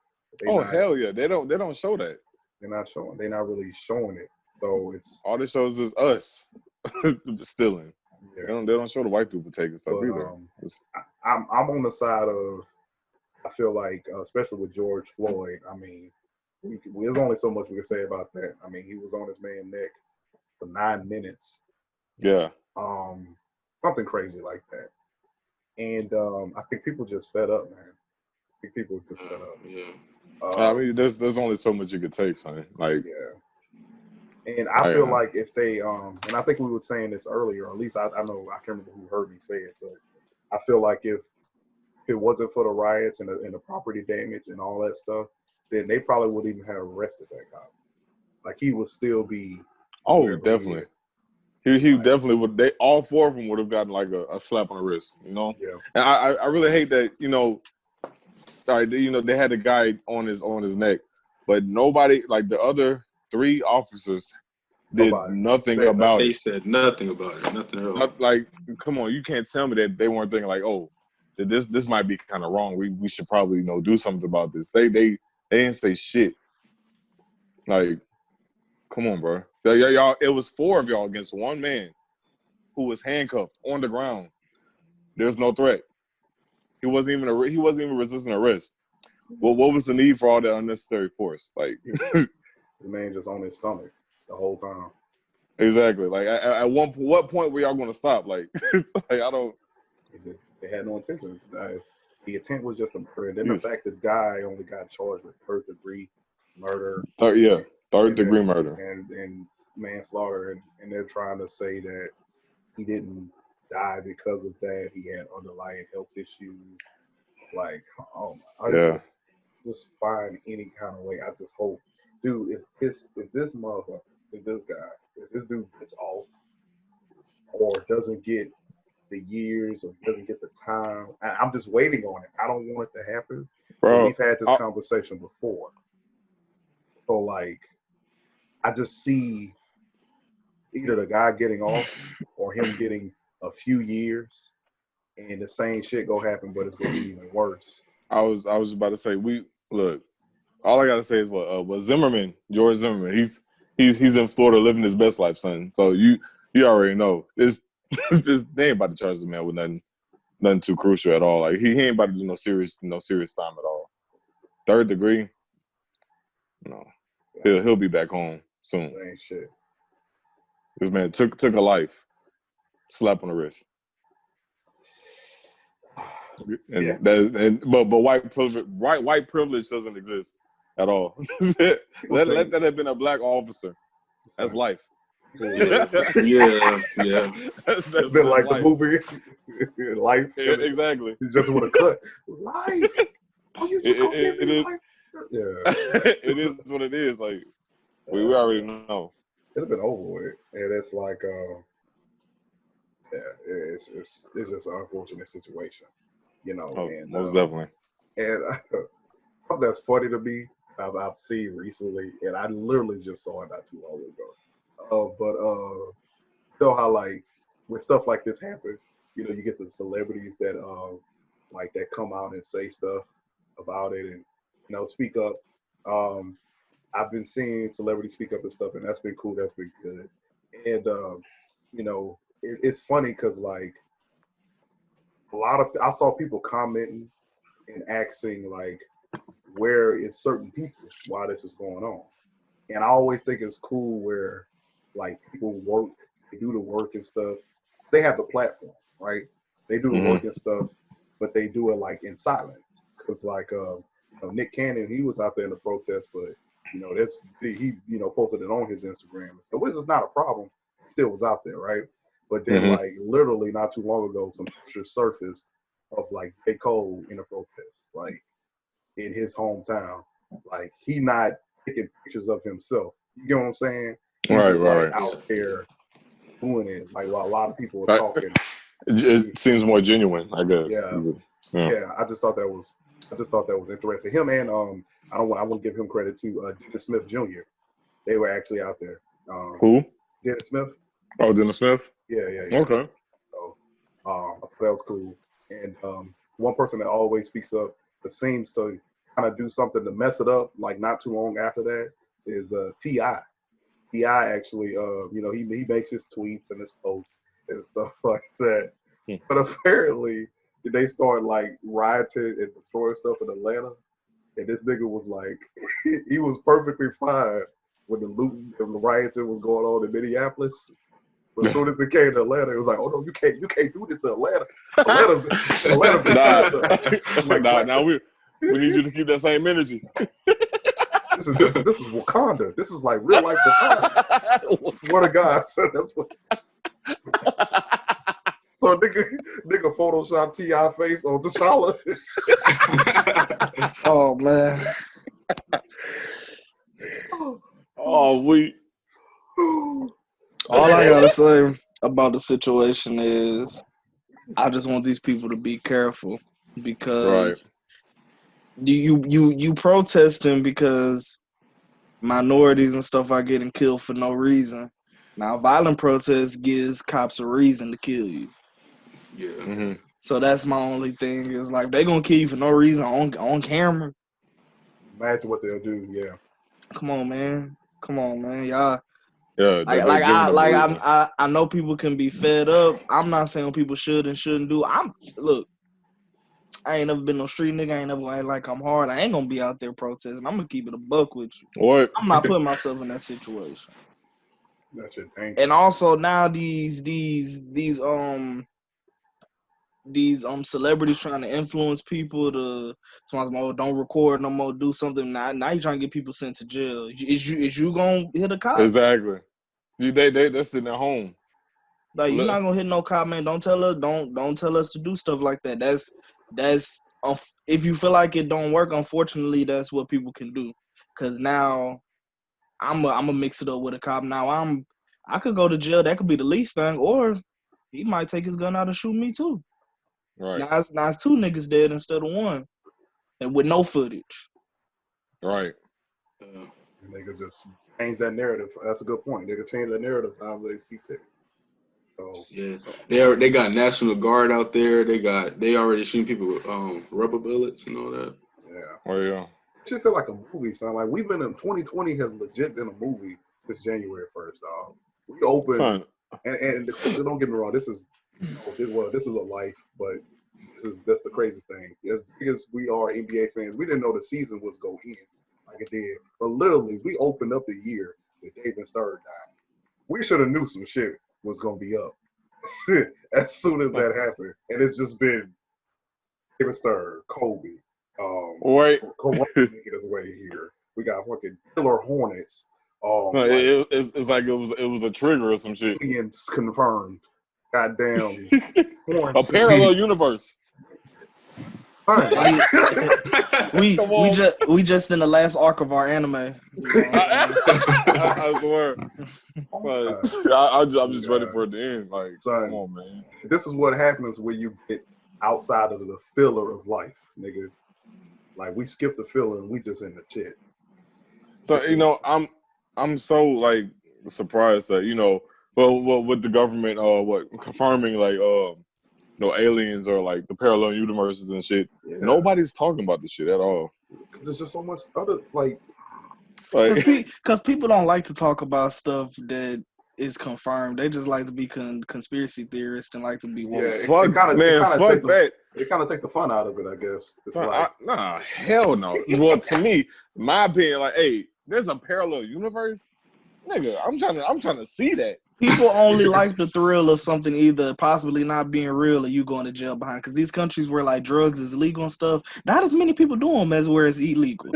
Hell yeah, they don't show that. They're not showing. They're not really showing it. So it's all this shows is us stealing. Yeah. They don't show the white people taking stuff either. I'm on the side of, I feel like, especially with George Floyd. I mean, there's only so much we can say about that. I mean, he was on his man's neck for 9 minutes. Yeah. Something crazy like that. And I think people just fed up, man. I think people just fed up. Yeah. I mean, there's only so much you could take, son. Like, yeah. And I feel like if they, and I think we were saying this earlier, or at least I know, I can't remember who heard me say it, but I feel like if it wasn't for the riots and the property damage and all that stuff, then they probably wouldn't even have arrested that guy. Like, he would still be. Oh, definitely. He definitely would. They all four of them would have gotten like a slap on the wrist, you know. Yeah. And I really hate that, you know. They had the guy on his neck, but nobody, like the other 3 officers, did nothing about it. They said nothing about it. Nothing at all. Like, come on, you can't tell me that they weren't thinking like, oh, this might be kind of wrong. We should probably do something about this. They didn't say shit. Like, come on, bro. Y'all, it was 4 of y'all against 1 man who was handcuffed on the ground. There's no threat. He wasn't even resisting arrest. Well, what was the need for all that unnecessary force? Like, the man just on his stomach the whole time. Exactly. Like, at what point were y'all going to stop? Like, I don't. They had no intentions. The intent was just a murder. Then the fact that the guy only got charged with third-degree murder. Third-degree murder. And manslaughter. And they're trying to say that he didn't die because of that. He had underlying health issues. Like, just find any kind of way. I just hope, dude, if this dude gets off or doesn't get the years or doesn't get the time, I'm just waiting on it. I don't want it to happen. Bro, we've had this conversation before. So, like, I just see either the guy getting off or him getting a few years, and the same shit go happen, but it's gonna be even worse. I was about to say, look. All I gotta say is what Zimmerman, George Zimmerman. He's in Florida living his best life, son. So you already know this. They ain't about to charge the man with nothing too crucial at all. Like, he ain't about to do no serious time at all. 3rd degree, no. He'll be back home soon. Ain't shit. This man took a life. Slap on the wrist. And but white privilege doesn't exist at all. let that have been a black officer. That's life. Yeah. That's been like life. The movie Life. Exactly. He's just with a cut. Life. Oh, you just gonna give me life? Yeah. It is what it is. Like, we already know. It'd have been over with. And it's like it's just an unfortunate situation. You know, and most definitely. And something that's funny to me, I've seen recently, and I literally just saw it not too long ago. But you know how, like, when stuff like this happens, you know, you get the celebrities that like that come out and say stuff about it and, you know, speak up. I've been seeing celebrities speak up and stuff, and that's been cool. That's been good. And you know, it's funny because, like, I saw people commenting and asking, like, where is certain people while this is going on. And I always think it's cool where, like, people work, they do the work and stuff. They have the platform, right? They do the work and stuff, but they do it, like, in silence. Because, like, you know, Nick Cannon, he was out there in the protest, but, you know, he you know, posted it on his Instagram. Which is not a problem. He still was out there, right? But then, like, literally not too long ago, some pictures surfaced of, like, J. Cole in a protest, like, in his hometown. Like, he not taking pictures of himself. You get what I'm saying? He's right. Out there doing it, like, while a lot of people are talking. It seems more genuine, I guess. Yeah, I just thought that was I just thought that was interesting. Him and I wouldn't give him credit to Dennis Smith Jr. They were actually out there. Who? Dennis Smith. Oh, Dennis Smith. Yeah. Okay. So I thought that was cool. And one person that always speaks up, that seems to kind of do something to mess it up, like not too long after that, is T.I. T.I. actually, he makes his tweets and his posts and stuff like that. But apparently, they started like rioting and destroying stuff in Atlanta. And this nigga was like, he was perfectly fine when the looting and the rioting was going on in Minneapolis. But as soon as it came to Atlanta, it was like, oh no, you can't do this to Atlanta. Atlanta. Now we need you to keep that same energy. This is Wakanda. This is like real life Wakanda. Swear to God, son, that's what. So nigga Photoshop T.I. face on T'Challa. Oh man. All I gotta say about the situation is, I just want these people to be careful because you protesting because minorities and stuff are getting killed for no reason. Now, violent protests gives cops a reason to kill you. Yeah. Mm-hmm. So that's my only thing is like they gonna kill you for no reason on camera. Imagine what they'll do. Yeah. Come on, man, y'all. Yeah. I know people can be fed up. I'm not saying people should and shouldn't do. Look. I ain't never been no street nigga. I ain't never act like I'm hard. I ain't gonna be out there protesting. I'm gonna keep it a buck with you. What? I'm not putting myself in that situation. That's your thing. And also now these celebrities trying to influence people to don't record no more, do something. Now you trying to get people sent to jail. Is you gonna hit a cop? Exactly. They're sitting at home. Like you're not gonna hit no cop, man. Don't tell us to do stuff like that. That's if you feel like it don't work, unfortunately, that's what people can do. Cause now I'm a mix it up with a cop. Now I could go to jail. That could be the least thing, or he might take his gun out and shoot me too. Right. Now it's two niggas dead instead of one, and with no footage. Right. Nigga just change that narrative. That's a good point. They could change that narrative how they see fit. Yeah, they got National Guard out there. They already shooting people with rubber bullets and all that. Yeah. Oh yeah. It should feel like a movie, son. Like we've been in 2020 has legit been a movie this January 1st, dog. We open and don't get me wrong. This is this is a life, but that's the craziest thing. As big as we are NBA fans, we didn't know the season was going in like it did. But literally, we opened up the year that David Stern died. We should have knew some shit was gonna be up as soon as that happened, and it's just been David Stern, Kobe, making his way here. We got fucking killer Hornets. It's like it was a trigger or some shit. Aliens confirmed. Goddamn. A parallel universe. we just in the last arc of our anime. I swear. I'm just ready for it to end. Like, son, come on, man. This is what happens when you get outside of the filler of life, nigga. Like we skip the filler and we just in the shit. So I'm so like surprised that well with the government confirming like aliens or like the parallel universes and shit. Yeah. Nobody's talking about this shit at all. Because there's just so much other like because people don't like to talk about stuff that is confirmed. They just like to be conspiracy theorists and like to be woke. Yeah, it kind of take the fun out of it, I guess. It's hell no. Well, to me, my opinion, like, hey, there's a parallel universe, nigga. I'm trying to see that. People only like the thrill of something either possibly not being real or you going to jail behind. Because these countries where like drugs is illegal and stuff, not as many people do them as where it's illegal.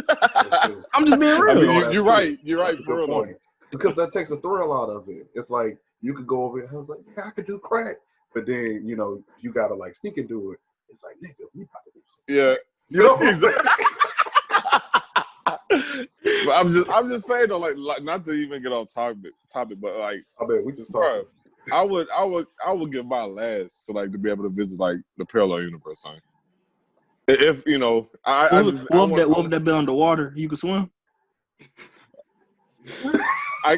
I'm just being real. You're right. You're right. For real. Because that takes a thrill out of it. It's like you could go over it. I was like, yeah, I could do crack, but then you gotta like sneak and do it. It's like, nigga, we about to do something. Yeah. You know what I'm saying? But I'm just saying though, like not to even get off topic, but like I bet we just talking. I would give my last to like to be able to visit like the parallel universe, son. If you know, what if that be underwater? You can swim. I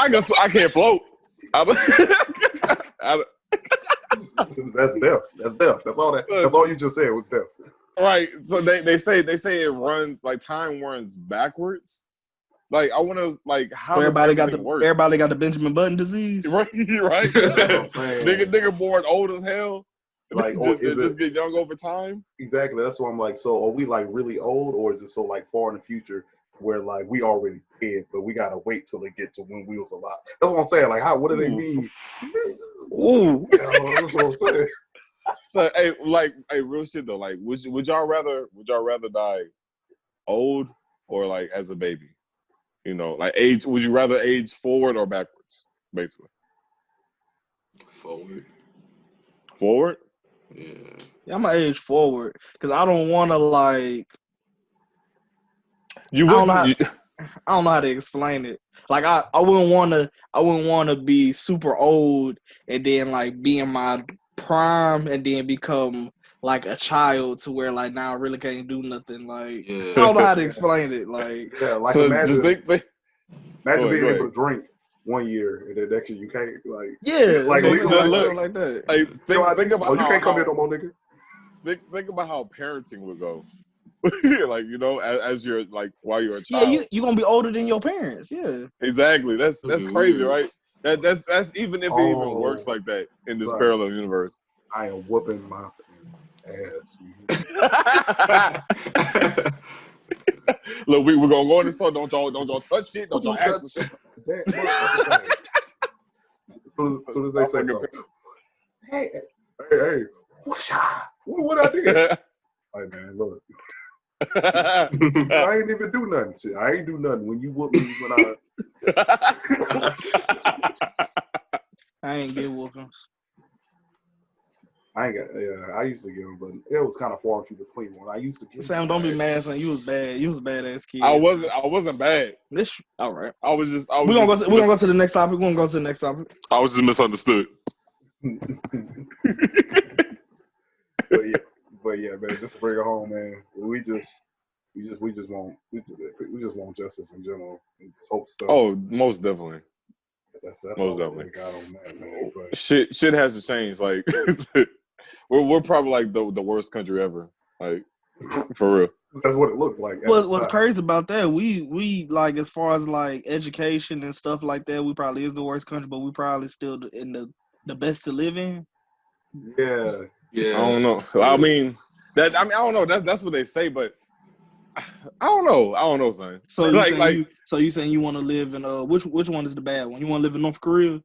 guess I can't float. That's death. That's death. That's all that. That's all you just said was death. Right. So they say it runs like time runs backwards. Like I want to like how everybody got work? Everybody got the Benjamin Button disease. Right. Nigga born old as hell. Like just get young over time. Exactly. That's why I'm like. So are we like really old, or is it so like far in the future where like we already dead, but we gotta wait till it get to when we was alive? That's what I'm saying. Like, what do they mean? Ooh. That's what I'm saying. So hey, real shit though. Like, would y'all rather die old or like as a baby? You know, like age. Would you rather age forward or backwards? Basically, forward. Yeah, I'm gonna age forward because I don't want to like. I don't know how to explain it. Like I wouldn't want to be super old and then like be in my prime and then become like a child to where like now I really can't do nothing. Like I don't know how to explain it. Like like so imagine being ahead. able to drink 1 year and then next year you can't. Like like that. Like think about you can't come here no more, nigga. Think about how parenting would go. Like you know, as you're like while you're a child. Yeah, you gonna be older than your parents. Yeah, exactly. That's crazy, right? That's even if it even works like that in this parallel universe. I am whooping my ass. Look, we're gonna go in the store. Don't y'all touch shit. Don't y'all ask for shit. As soon as they say something, hey, what I did? Hey man, look. I ain't even do nothing. Shit. I ain't do nothing when you whoop me when I ain't get whoopings. I used to get them, but it was kind of far from between. When I used to get Sam, don't be mad, son. You was bad. You was a badass kid. I wasn't bad. All right. We're gonna go to the next topic. We're gonna go to the next topic. I was just misunderstood. But yeah, man, just to bring it home, man. We just want justice in general. And just hope stuff. Oh, most definitely. That's most definitely. We got on that, man. But shit has to change. Like we're probably like the worst country ever. Like for real. That's what it looks like. What's crazy about that? We like as far as like education and stuff like that, we probably is the worst country, but we probably still in the best to live in. Yeah. I don't know. I mean, I don't know. That's what they say, but I don't know, son. So you saying you want to live in which one is the bad one? You want to live in North Korea?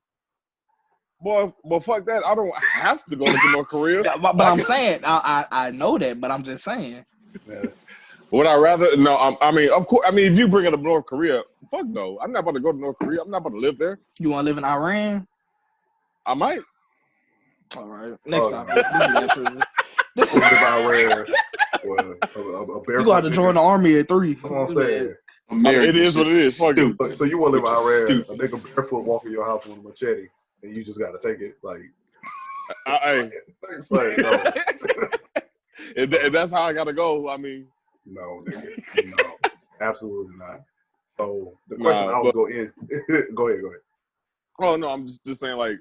Boy, well, fuck that. I don't have to go to North Korea. but I'm saying I know that, but I'm just saying. Yeah. Would I rather? No, I mean, of course. I mean, if you bring it up North Korea, fuck no. I'm not about to go to North Korea. I'm not about to live there. You want to live in Iran? I might. All right. Next time. This is Iran. You gonna have to join the army at 3. That's what I'm saying. It is what it is. Fuck it. So you want to live in Iran? A nigga barefoot walk in your house with a machete, and you just gotta take it like. It's like no. If that's how I gotta go, I mean. No, nigga. No, absolutely not. So the question I was going in. Go ahead. Oh no, I'm just saying like,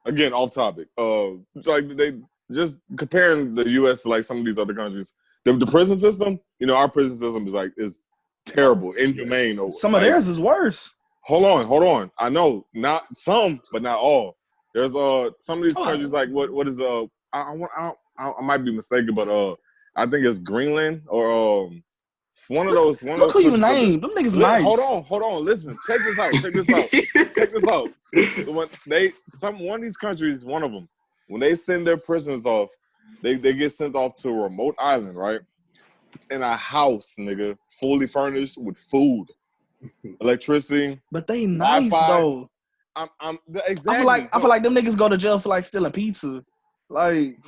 again off topic. It's like they just comparing the U.S. to like some of these other countries. The prison system, you know, our prison system is terrible, inhumane. Some of theirs is worse. Hold on. I know not some, but not all. There's some of these countries like what is I might be mistaken, but I think it's Greenland or it's one of those. Look who you named. Them niggas nice. Hold on. Listen, check this out. One of these countries, one of them, when they send their prisoners off, they get sent off to a remote island, right? In a house, nigga, fully furnished with food, electricity. But they nice Wi-Fi. though. Exactly. I feel like them niggas go to jail for like stealing pizza. Like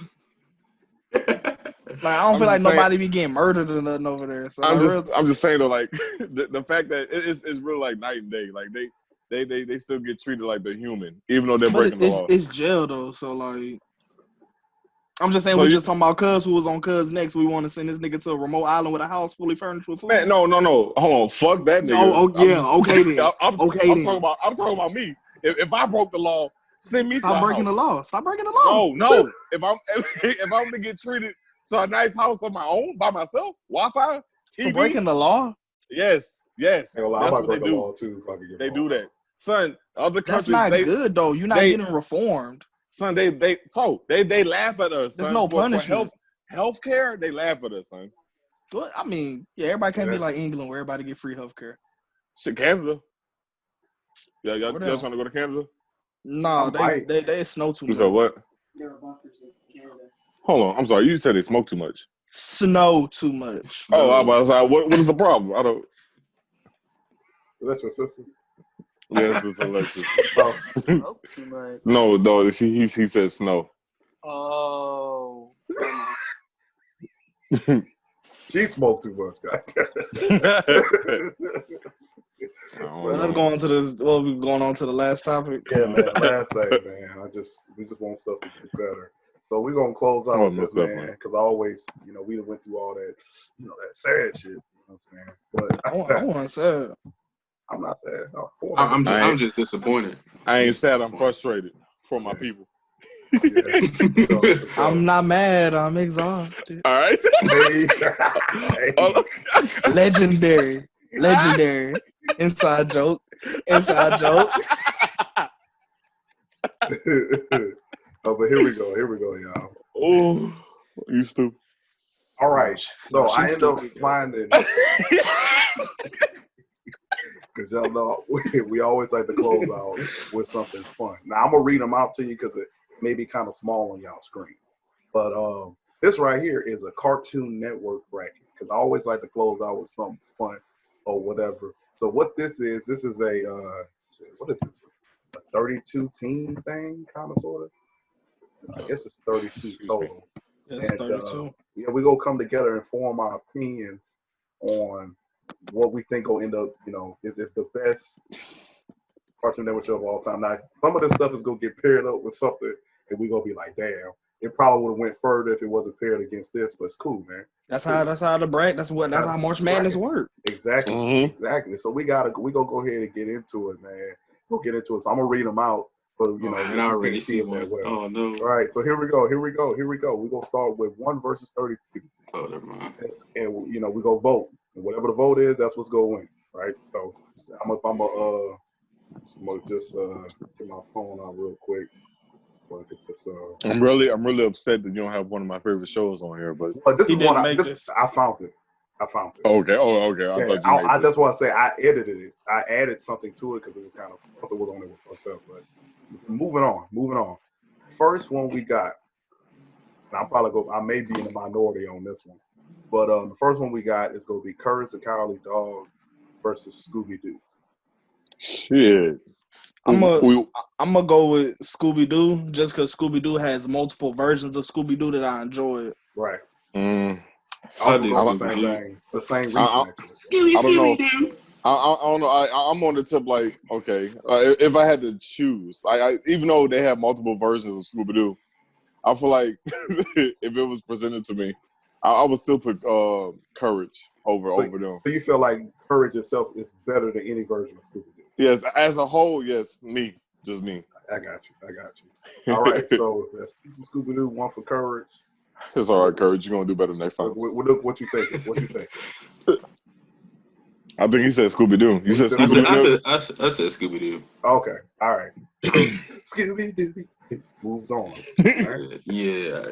I don't feel like nobody be getting murdered or nothing over there. So I'm just saying though, like the fact that it's really like night and day. Like they still get treated like the human, even though they're breaking the law. It's jail though, so like I'm just saying So we you- just talking about Cuz who was on Cuz next. We want to send this nigga to a remote island with a house fully furnished with food. Man, no. Hold on. Fuck that nigga. Okay then. I'm talking about me. If I broke the law, send me to a Stop breaking the house. law. Stop breaking the law. No. If I'm to get treated to a nice house on my own by myself, Wi-Fi, TV. For breaking the law? Yes. That's I what might they break the do. law too. If I could get They law. do that, son. Other That's countries, not they, good though. You're not getting reformed. son. They laugh at us. There's son. no For punishment. healthcare, they laugh at us, son. Well, I mean, yeah, everybody can't be like England where everybody get free healthcare. Shit, Canada. Yeah, y'all Where trying to go to Canada? No, they snow too You much. said what? Hold on, I'm sorry. You said they smoke too much. Snow too much. Oh, I was like, what is the problem? I don't. Is that your sister? Yes, it's Alexis. Smoke too much. No, he said snow. Oh. She smoked too much, guy. Well, let's go on to this. Well, we're going on to the last topic. Yeah, man. Last thing, man. We just want stuff to get better. So we're gonna close out with this, man, because I always, we went through all that, that sad shit. You know what I'm saying? But I want sad. I'm not sad. No, I'm just disappointed. I ain't sad. I'm frustrated for my people. I'm not mad. I'm exhausted. All right. Legendary. Inside joke. Oh, but here we go, y'all. Oh, you stupid. All right. So I end up finding, because y'all know we always like to close out with something fun. Now I'm gonna read them out to you because it may be kind of small on y'all screen, but this right here is a Cartoon Network bracket because I always like to close out with something fun or whatever. So what this is a what is this? A 32 team thing, kind of sort of. I guess it's 32 total. Yes, 32. Yeah, we gonna come together and form our opinion on what we think will end up, is the best Cartoon Network show of all time. Now, some of this stuff is gonna get paired up with something, and we gonna be like, damn, it probably would have went further if it wasn't paired against this, but it's cool, man. That's how the bracket. That's how March Madness work. Exactly, Mm-hmm. exactly. So we gonna go ahead and get into it, man. We'll get into it. So I'm gonna read them out. But and I already see one. Well. Oh no! All right, so here we go. We're gonna start with 1 versus 32. Oh, never mind. And we go vote. And whatever the vote is, that's what's gonna win, right? So I'm gonna just get my phone out real quick. So I get this, I'm really upset that you don't have one of my favorite shows on here, but this is one I found it. Okay. Oh, okay. I thought you made that's why I say I edited it. I added something to it because it was kind of what was on it was fucked up. But moving on. First one we got. And I may be in the minority on this one, but the first one we got is gonna be Courage the Cowardly Dog versus Scooby Doo. Shit. I'm gonna go with Scooby Doo just because Scooby Doo has multiple versions of Scooby Doo that I enjoyed. Right. I do the same thing. The same reason. I don't know. I don't know. I'm on the tip like, okay, if I had to choose, I even though they have multiple versions of Scooby Doo, I feel like if it was presented to me, I would still put Courage over them. So you feel like Courage itself is better than any version of Scooby Doo? Yes, as a whole, yes. Just me. I got you. All right, so that's Scooby Doo, 1 for Courage. It's all right, Courage. You're gonna do better next time. What you think? I think he said Scooby Doo. You said Scooby Doo. I said Scooby Doo. Okay, all right. Scooby Doo moves on. Right? Yeah.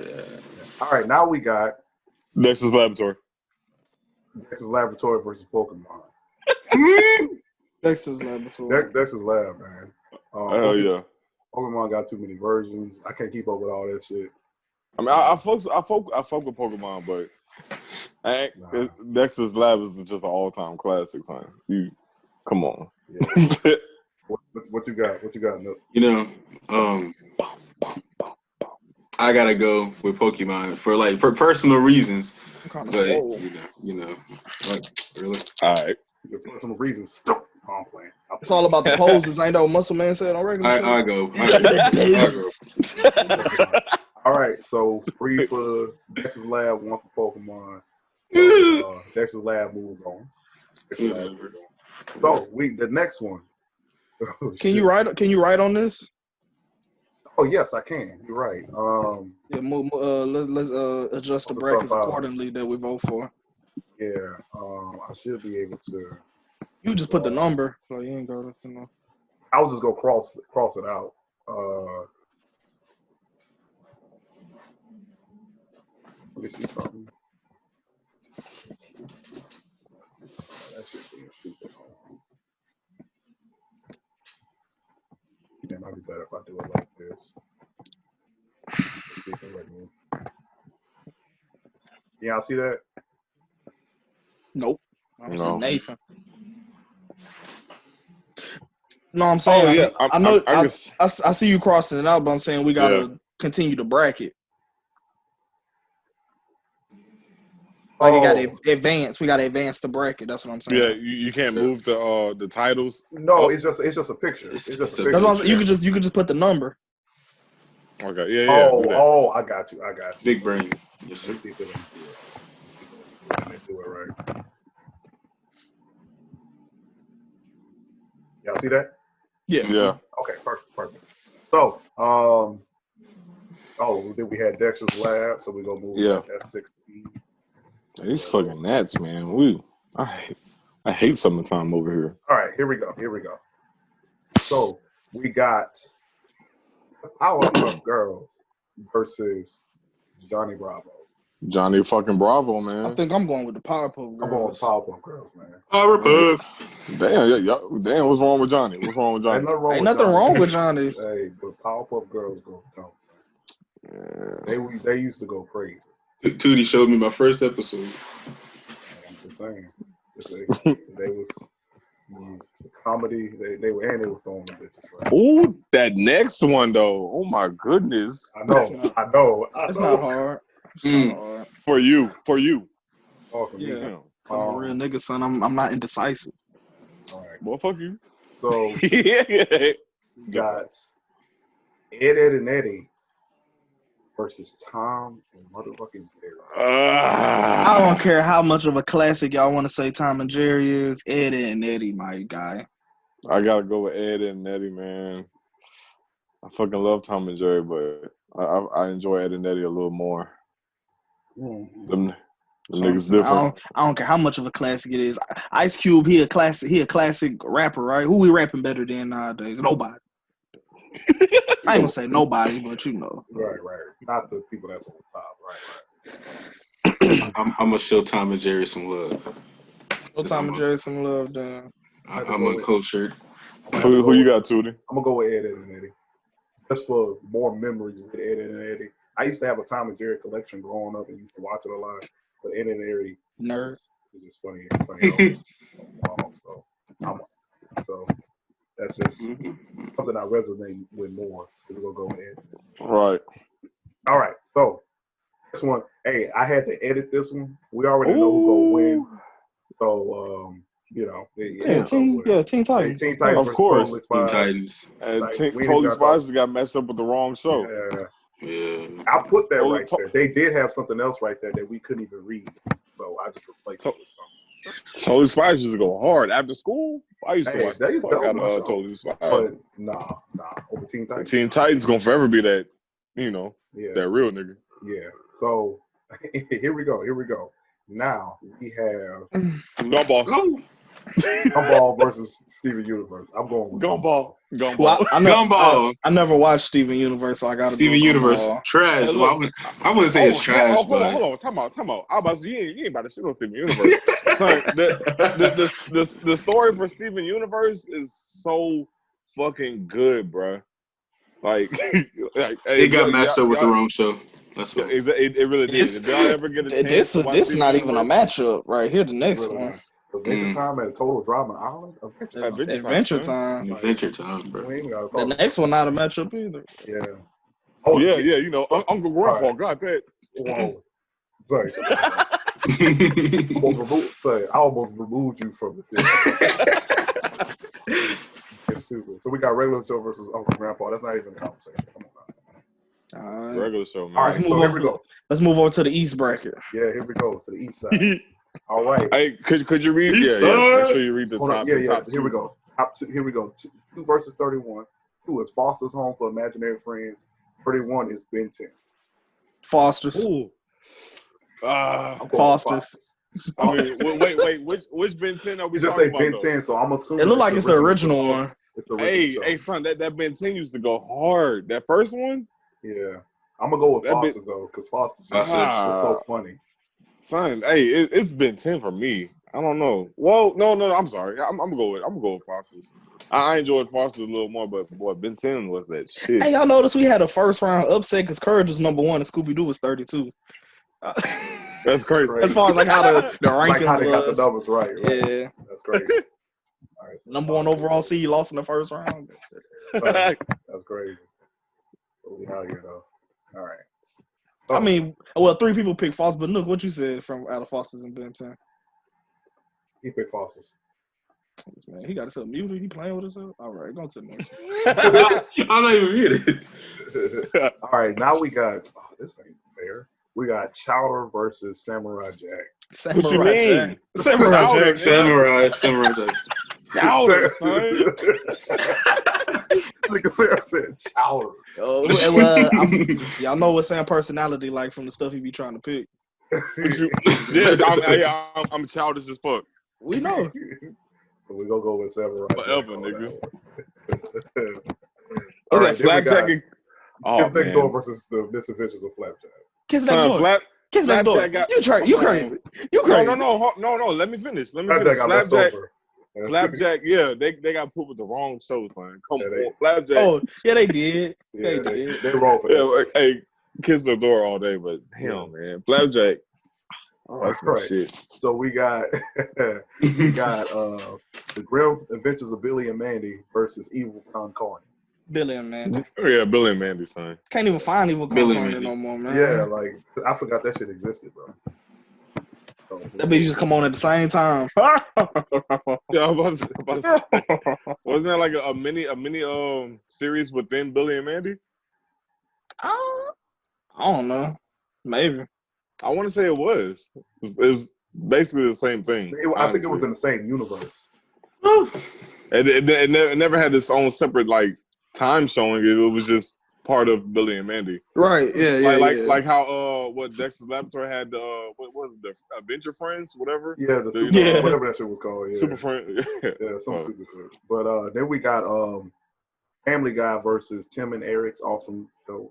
All right, now we got Dexter's Laboratory. Dexter's Laboratory versus Pokemon. Dexter's Laboratory. Dexter's Lab, man. Hell yeah. Pokemon got too many versions. I can't keep up with all that shit. I mean, I fuck with Pokemon, but Dexter's Lab is just an all-time classic, son. You come on. Yeah. What you got? What you got, Nook? I gotta go with Pokemon for personal reasons. But like really. All right. For personal reasons, stop. I'm playing. It's all about the poses. Ain't that what Muscle Man said on regular? I go. All right, so 3 for Dexter's Lab, 1 for Pokemon. So Dexter's Lab moves on. So the next one. Oh, Can you write on this? Oh yes, I can. You're right. Let's adjust the brackets accordingly that we vote for. Yeah, I should be able to. You just put the number, so you ain't go to. I was just gonna cross it out. Let me see something. That should be a super. It might be better if I do it like this. Let's see if it let me. Yeah, I see that. Nope. I'm No. Nathan. No, I'm saying. I know. I see you crossing it out, but I'm saying we gotta continue to bracket. Like you gotta advance. We gotta advance the bracket. That's what I'm saying. Yeah, you can't move the titles. No, it's just a picture. It's just a picture. That's what I'm saying. You could just put the number. Okay. Yeah. Oh, I got you. Big brain. Yes, let me see if it let me do it right. Y'all see that? Yeah. Okay, perfect. So, then we had Dexter's Lab, so we're gonna move that's 16. These fucking gnats, man. I hate summertime over here. All right, here we go. So we got Powerpuff Girls versus Johnny Bravo. Johnny fucking Bravo, man. I think I'm going with the Powerpuff Girls. I'm going with Powerpuff Girls, man. Powerpuff. Damn, what's wrong with Johnny? Ain't nothing wrong with Johnny. Hey, but Powerpuff Girls go. They used to go crazy. Tootie showed me my first episode. I'm just saying. They was comedy. They were throwing the bitches. Like. Ooh, that next one though. Oh my goodness. I know. It's not hard. For you. Oh, for me. I'm a real nigga, son. I'm not indecisive. All right. Well, fuck you. So we got Ed and Eddie versus Tom and motherfucking Jerry. I don't care how much of a classic y'all want to say Tom and Jerry is. Ed and Eddie, my guy. I gotta go with Ed and Eddie, man. I fucking love Tom and Jerry, but I enjoy Ed and Eddie a little more. Them niggas different. I don't care how much of a classic it is. Ice Cube, he a classic rapper, right? Who we rapping better than nowadays? Nobody. I ain't gonna say nobody, but you know. Right. Not the people that's on top. Right. I'm gonna show Tom and Jerry some love. Show Tom and Jerry some love, then. I'm uncultured. Who you got, Tootie? I'm gonna go with Ed and Eddie. Just for more memories with Ed and Eddie. I used to have a Tom and Jerry collection growing up and used to watch it a lot. But Ed and Eddie nerds. It's just funny. So that's just something I resonate with more. We're gonna go with Ed. Right. All right. So this one, hey, I had to edit this one. We already know who's gonna win. So Teen Titans. Teen Titans, of course. Teen Titans. And Totally Spies got messed up with the wrong show. Yeah. I put that right there. They did have something else right there that we couldn't even read. So I just replaced it with something. Totally Spies used to go hard after school. I used to watch that. Totally Spies. But nah. Over Teen Titans. Teen Titans gonna forever be that, that real nigga. Yeah. So here we go. Now we have Gumball. Gumball versus Steven Universe. I'm going with Gumball. Well, Gumball. I never watched Steven Universe, so I got to Steven Universe. Trash. Hey, well, I wouldn't say it's trash, but hold on. Time out. I about to say, you ain't about to shit on Steven Universe. the story for Steven Universe is so fucking good, bro. Like it got matched up with the wrong show. That's what it really did. If y'all ever get a chance, this not even a matchup right here. The next one. Adventure Time at Total Drama Island? Adventure Time. Adventure Time, bro. The next one not a matchup either. Yeah. Uncle Grandpa got that. Whoa. Sorry. I almost removed you from the thing. It's stupid. So we got regular Joe versus Uncle Grandpa. That's not even a conversation. Come on. All right. Regular show, man. All right, so here we go. Let's move over to the East bracket. Yeah, here we go to the East side. All right. Hey, could you read? East Yeah. Make side. sure you read the Hold top. on. The Yeah. top Here two. we go. Top two. Here we go. 2 versus 31. 2 is Foster's Home for Imaginary Friends. 31 is Ben 10. Foster's. Ooh. I'm going with Foster's. I mean, wait. Which Ben 10 are we You just talking say about? Ben though? 10, so I'm assuming It looked like it's the original show. one. It's the original Hey, show. son, that Ben 10 used to go hard. That first one, Yeah. I'm going to go with That bit- Foster's, though, because Foster's Foster's. is so funny. son. Hey, it's Ben 10 for me. I don't know. Well, no. I'm sorry. I'm gonna go with Foster's. I enjoyed Foster's a little more, but boy, Ben 10 was that shit. Hey, y'all notice we had a first round upset because Courage was number 1 and Scooby Doo was 32. That's crazy. As far as like how the rankings Like how they got the was. numbers right. Yeah. That's crazy. All right. Number 1 overall seed lost in the first round. That's crazy. But we out here, though. All right. I mean, well, 3 people picked Foster, but look what you said from out of Foster's and Ben 10. He picked Foster's. Man, he got himself muted. He playing with himself. All right, go to the next one. I'm not even muted. All right, now we got. Oh, this ain't fair. We got Chowder versus Samurai Jack. What you Samurai mean? Jack. Samurai Jack. Samurai Jack. Chowder, son. Look at Sarah said Chowder. Oh, well, y'all know what Sam personality like from the stuff he be trying to pick. I'm childish as fuck. We know. So we gonna go with Samurai Forever, Jack. nigga. All What's right, that, Flapjack? Kiss Next Door versus the Myth Adventures of Flapjack. Kiss Next Door. Kiss Next Door. You crazy. You crazy. No. Let me finish. Flapjack, yeah, they got put with the wrong show, son. Come on, Flapjack. Oh, yeah, they did. Yeah, they roll for that. Hey, Kiss the Door all day, but damn, man, Flapjack. Oh, that's my right. shit. So we got the Grim Adventures of Billy and Mandy versus Evil Con Carney. Billy and Mandy. Oh, yeah, Billy and Mandy, son. Can't even find Evil Con Carney no more, man. Yeah, like I forgot that shit existed, bro. So, that bitch just come on at the same time. Yeah, I'm about to say, wasn't that like a mini series within Billy and Mandy? I don't know. Maybe. I want to say it was. It's basically the same thing. I think it was in the same universe. It never had its own separate like time showing. It was just part of Billy and Mandy. Right. Yeah. Like how what Dexter's Laboratory had what was it, the Adventure Friends, whatever. Yeah, whatever that shit was called. Yeah. Super Friends. Yeah, some super shit. But then we got Family Guy versus Tim and Eric's awesome show.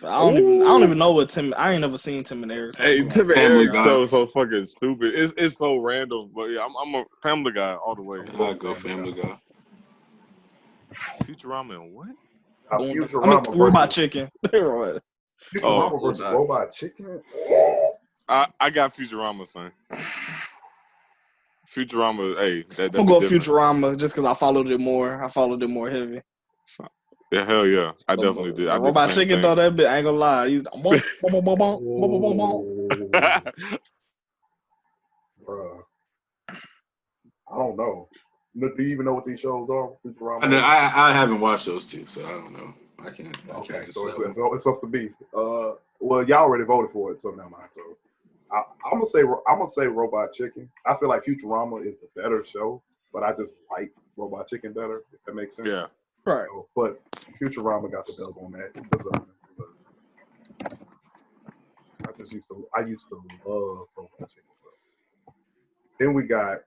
I don't even know what Tim. I ain't never seen Tim and Eric. Hey, Tim and Eric so fucking stupid. It's so random, but yeah, I'm a Family Guy all the way. I go Family Guy. Futurama and what? Futurama versus Robot Chicken. Futurama versus Robot Chicken. I got Futurama, son. Futurama, hey, that I'm gonna go Futurama just because I followed it more. I followed it more heavy. Yeah, hell yeah. I definitely did. I did Robot Chicken, though, that bit, I ain't gonna lie. He's Bruh. I don't know. Do you even know what these shows are? Futurama? I haven't watched those two, so I don't know. I can't. Okay, so it's up to me. Well, y'all already voted for it, so never mind. So I'm gonna say Robot Chicken. I feel like Futurama is the better show, but I just like Robot Chicken better. If that makes sense. Yeah. Right. So, but Futurama got the dub on that. I used to love Robot Chicken. Then we got.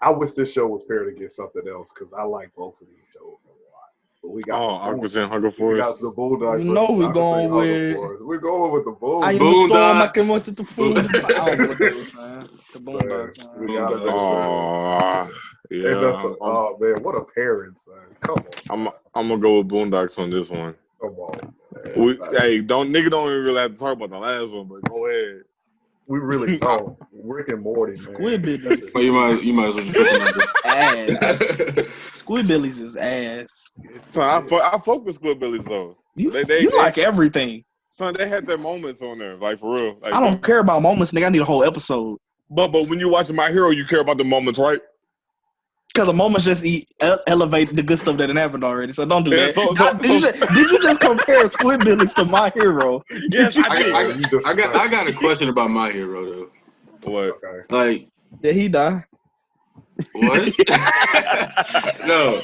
I wish this show was paired against something else because I like both of these shows a lot. But we got Hunger Force. We got the Bulldogs. You know we're going with. We're going with the Bulldogs. I am the storm. I can want the food. I don't know what they were saying. The Boondocks. We got it. Yeah. Oh man, what a pairing, son! Come on. I'm gonna go with Boondocks on this one. Come on. Man. Don't even really have to talk about the last one, but go ahead. We really don't. Rick and Morty, man. Squidbillies. Well, you might as well just put them ass. Squidbillies is ass. Son, I fuck with Squidbillies though. You like everything. Son, they had their moments on there, like for real. Like, I don't care about moments, nigga. I need a whole episode. But when you watch My Hero, you care about the moments, right? Because the moments just elevate the good stuff that didn't happen already. So don't do that. Yeah, did you just compare Squidbillies to My Hero? Yes, I did. I got a question about My Hero though. What? Okay. Like, did he die? What? No.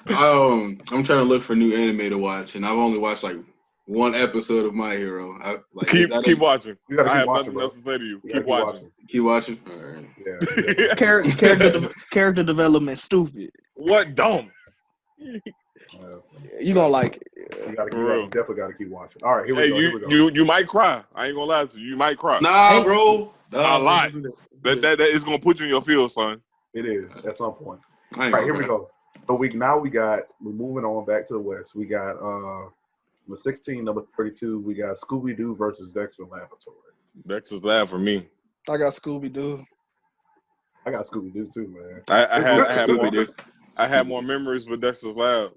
I'm trying to look for new anime to watch, and I've only watched like one episode of My Hero. Keep watching. You gotta I keep have watching, nothing bro. else to say to you. You Keep watching. Keep watching. All right. Yeah. Character development stupid. What dumb? You gonna like it. You definitely gotta keep watching. All right, here we go. You might cry. I ain't gonna lie to you. You might cry. Nah, bro. A lot. That is gonna put you in your field, son. It is at some point. All right, here we go. So we're moving on back to the West. We got number 16, number 32. We got Scooby Doo versus Dexter Laboratory. Dexter's Lab for me. I got Scooby Doo. I got Scooby Doo too, man. I had more memories with Dexter's Lab.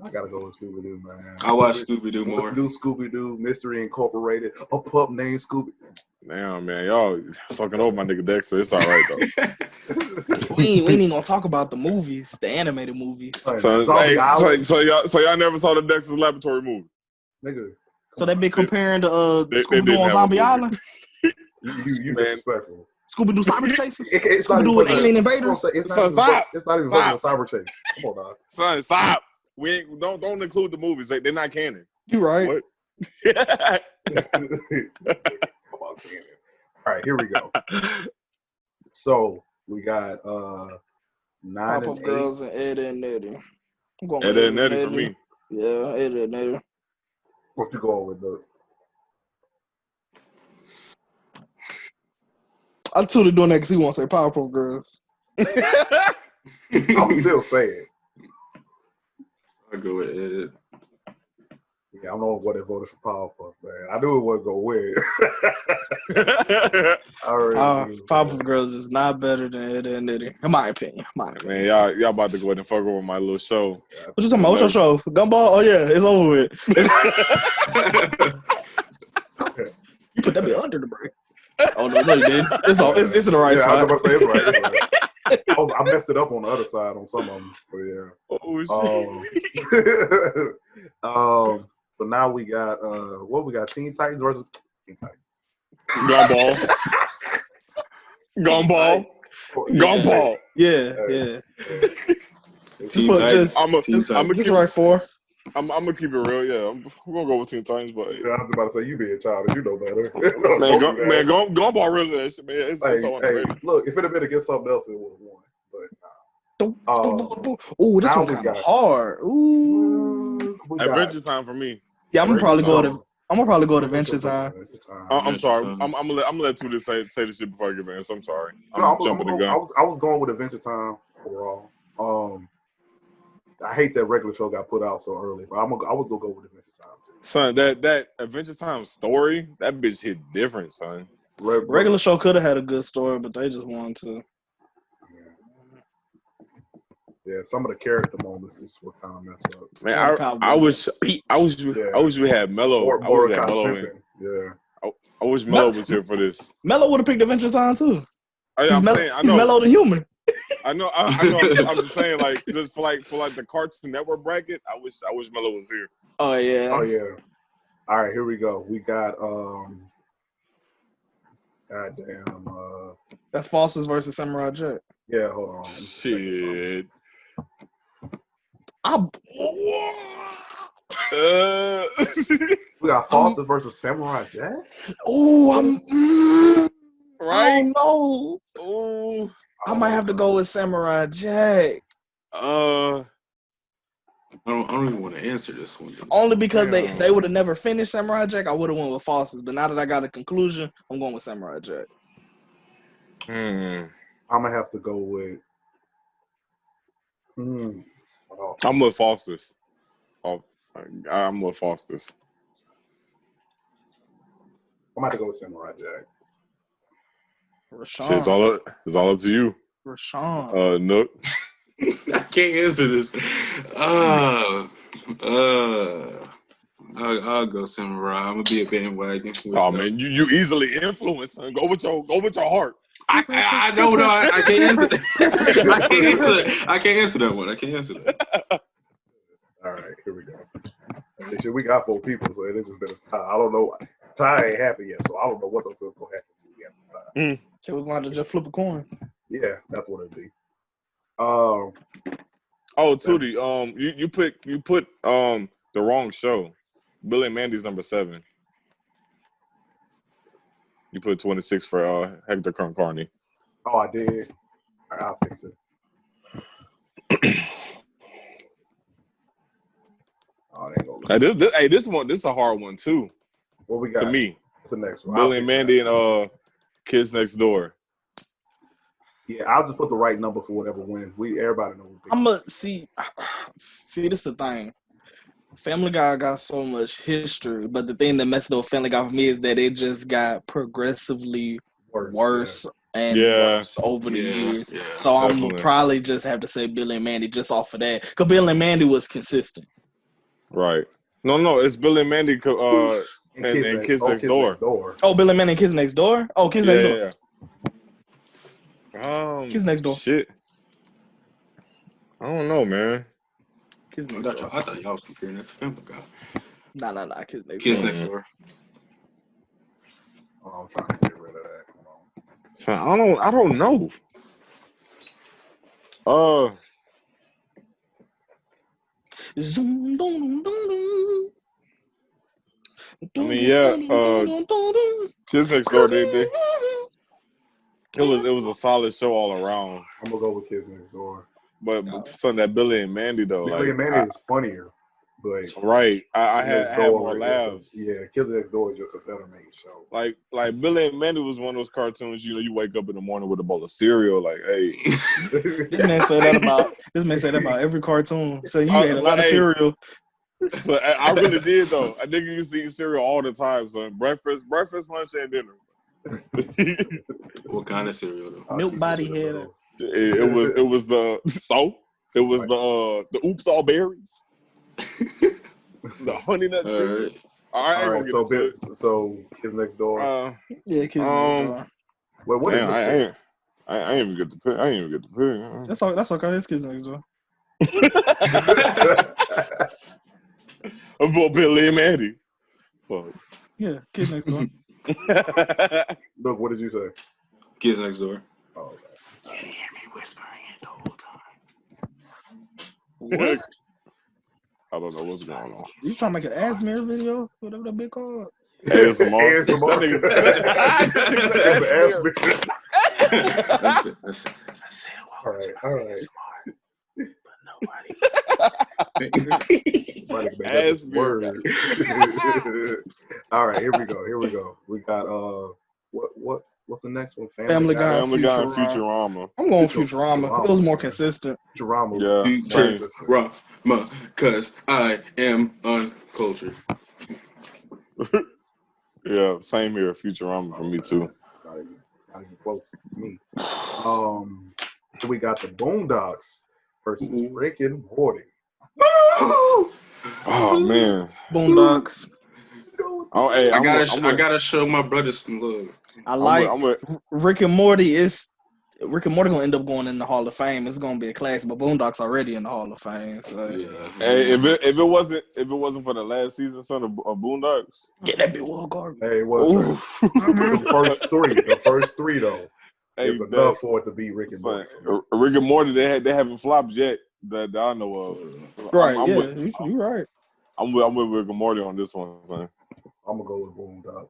I gotta go with Scooby Doo, man. I watch Scooby Doo more. Scooby Doo, Mystery Incorporated, a pup named Scooby. Damn, man, y'all fucking over my nigga Dexter. It's all right though. we ain't gonna talk about the movies, the animated movies. So y'all never saw the Dexter's Laboratory movie, nigga. So they been comparing the Scooby Doo on Zombie Island. You disrespectful. Scooby Doo Cyber Chasers. Scooby Doo and Alien Invaders. It's not even a cyber chase. Come on, dog. Son, stop. We ain't don't include the movies. They're not canon. You right. What? Come on, canon. All right, here we go. So we got 9 and 8. Girls and Ed and Eddie. I'm going Ed and Eddie for me. Yeah, Ed and Eddie. What you going with, though? I totally doing that because he wants to say Powerpuff Girls. I'm still saying. I go with Ed. Yeah, I don't know what they voted for Powerpuff, man. I knew it wasn't gonna win. Powerpuff Girls is not better than Ed and Eddie, in my opinion. Man, y'all about to go ahead and fuck over my little show. What you talking about? What's your show? Gumball? Oh yeah, it's over with. You put that bit under the break. Oh no, you didn't. It's in the right spot. I was about to say it's right. I messed it up on the other side on some of them. But yeah. Oh shit. So now we got we got Teen Titans versus Teen Titans. Gumball. Yeah. I'm this is right for. I'm gonna keep it real, yeah. We're gonna go with Teen Titans, but yeah, I was about to say you being childish, you know better. Gumball really that shit, man. It's so underrated. Look, if it had been against something else, it would have won. But oh, this one kind of hard. Ooh, Adventure Time for me. Yeah, I'm gonna probably go to Adventure Time. I'm sorry. I'm gonna let Tudor say this shit before I get back. So I'm sorry. I'm jumping the gun. I was going with Adventure Time overall. I hate that regular show got put out so early, but I was gonna go with Adventure Time too. Son, that Adventure Time story, that bitch hit different, son. Regular show could have had a good story, but they just wanted to. Yeah, some of the character moments is what kind of messed up. Man, I wish we had Mello. I wish Mello was here for this. Mello would have picked Adventure Time too. He's Mellow the human. I know. I'm just saying, like, just for the Cartoon Network bracket, I wish Mello was here. Oh yeah. All right, here we go. We got goddamn. That's Foster's versus Samurai Jack. Yeah, hold on. Shit. We got Foster versus Samurai Jack. Oh, right? No. Oh, I might have to go with Samurai Jack. I don't even want to answer this one. Only because they would have never finished Samurai Jack. I would have went with Foster's, but now that I got a conclusion, I'm going with Samurai Jack. I'm gonna have to go with. I'm with Foster's. I'm with Foster's. I'm gonna have to go with Samurai Jack. Rashawn. Shit, it's all up to you. Rashawn. Nook. I can't answer this. I'll go Samurai. I'm gonna be a bandwagon. Oh man, you easily influence. Go with your heart. I don't know. I can't answer that. I can't answer that one. I can't answer that. All right, here we go. Hey, shit, we got 4 people, so it has just been a tie. I don't know. Tie ain't happened yet, so I don't know what the fuck gonna happen. So we're going to just flip a coin. Yeah, that's what it'd be. Oh, Tootie, you put the wrong show. Billy and Mandy's number 7. You put 26 for Hector Concarney. Oh, I did. All right, I'll fix it. Oh, they ain't gonna This is a hard one too. What we got? To me, what's the next one? Billy and Mandy and Kids Next Door. Yeah, I'll just put the right number for whatever wins. Everybody knows. I'm gonna see. This is the thing. Family Guy got so much history, but the thing that messed up Family Guy for me is that it just got progressively worse and worse over the years. Yeah, so I'm gonna probably just have to say Billy and Mandy just off of that, because Billy and Mandy was consistent. Right. No, it's Billy and Mandy and Kids Next Door. Oh, Billy and Mandy and Kids Next Door? Oh, Kids Next Door. Yeah. Kids Next Door. Shit. I don't know, man. Kids Next Door. I thought y'all was comparing that to Family Guy. Nah. Kids Next Door. Oh, I'm trying to get rid of that. So I don't know. I mean, yeah. Kids Next Door. It was a solid show all around. I'm gonna go with Kids Next Door. But something that Billy and Mandy though, Billy and Mandy is funnier. But right, I had more laughs. Yeah, Kids Next Door is just a better made show. Like Billy and Mandy was one of those cartoons. You wake up in the morning with a bowl of cereal. Like, hey, this man said that about every cartoon. So you ate a lot of cereal. So I really did though. A nigga used to eat cereal all the time. So breakfast, lunch, and dinner. What kind of cereal though? Milk body head. It was the Oops All Berries. The Honey Nut cereal. All right. So Kids Next Door. Yeah, Kids Next Door. Well, what? Damn, I ain't even get to pick. That's okay. It's Kids Next Door. About Billy and Mandy. Fuck. Yeah, Kids Next Door. Look, what did you say? Kids Next Door. Oh, okay. You didn't hear me whispering it the whole time. What? I don't know what's going on. You trying to make an ass mirror video? Whatever that big called. ASMR. That's it. All right. Ass word. All right, here we go. We got what's the next one? Family Guy and Futurama. I'm going Futurama. It was more consistent. Futurama. Futurama, cause I am uncultured. Yeah, same here. Futurama for me too. It's not even close to me. We got the Boondocks versus Rick and Morty. Oh man, Boondocks. Oh, hey, I gotta show my brother some love. I like Rick and Morty. Rick and Morty gonna end up going in the Hall of Fame. It's gonna be a classic, but Boondocks already in the Hall of Fame. So yeah. Hey, if it wasn't for the last season of Boondocks, yeah, that be well garbage. Hey, it was the first three though. It's enough for it to be Rick and Morty. Rick and Morty, they haven't flopped yet that I know of. Right? You're right. I'm with Rick and Morty on this one, man. I'm gonna go with Boondocks.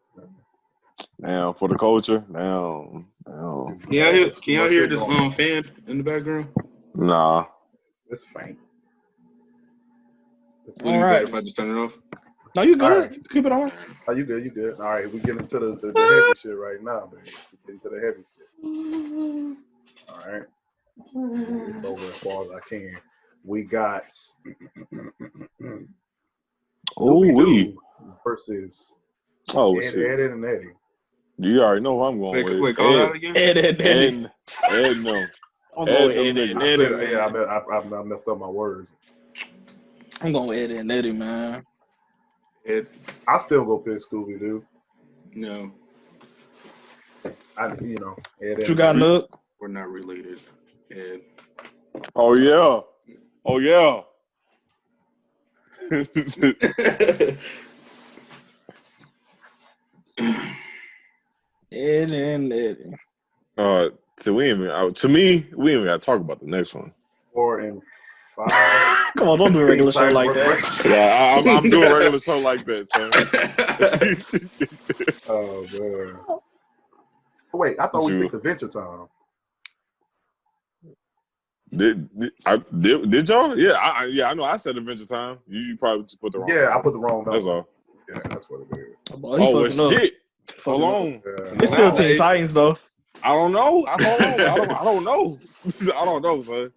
Damn, for the culture. Damn. Can y'all hear this fan in the background? Nah. It's faint. All right. If I just turn it off? No, you good. Right. You keep it on. Oh, you good. All right, we get into the heavy shit right now, man. We get into the heavy shit. All right. It's over as far as I can. We got versus Ed and Eddie. You already know who I'm going with. Wait, call that again? Ed, no. I'm going with Ed. I messed up my words. I'm going with Ed and Eddie, man. I still go pick Scooby-Doo. No. Ed, You got Nook? We're not related. Ed. Oh yeah. Oh yeah. Ed and Eddie. So we ain't got to talk about the next one. 4 and 5. Come on, don't do a regular show like that. Yeah, I'm doing a regular show like that, son. Oh man. Wait, I thought we picked Adventure Time. Did y'all? Yeah, I know. I said Adventure Time. You probably just put the wrong. Yeah, I put the wrong number. That's all. Yeah, that's what it is. Oh well, shit. Hold on. Yeah. It's still Teen Titans though. I don't know. I don't know. I don't know, son.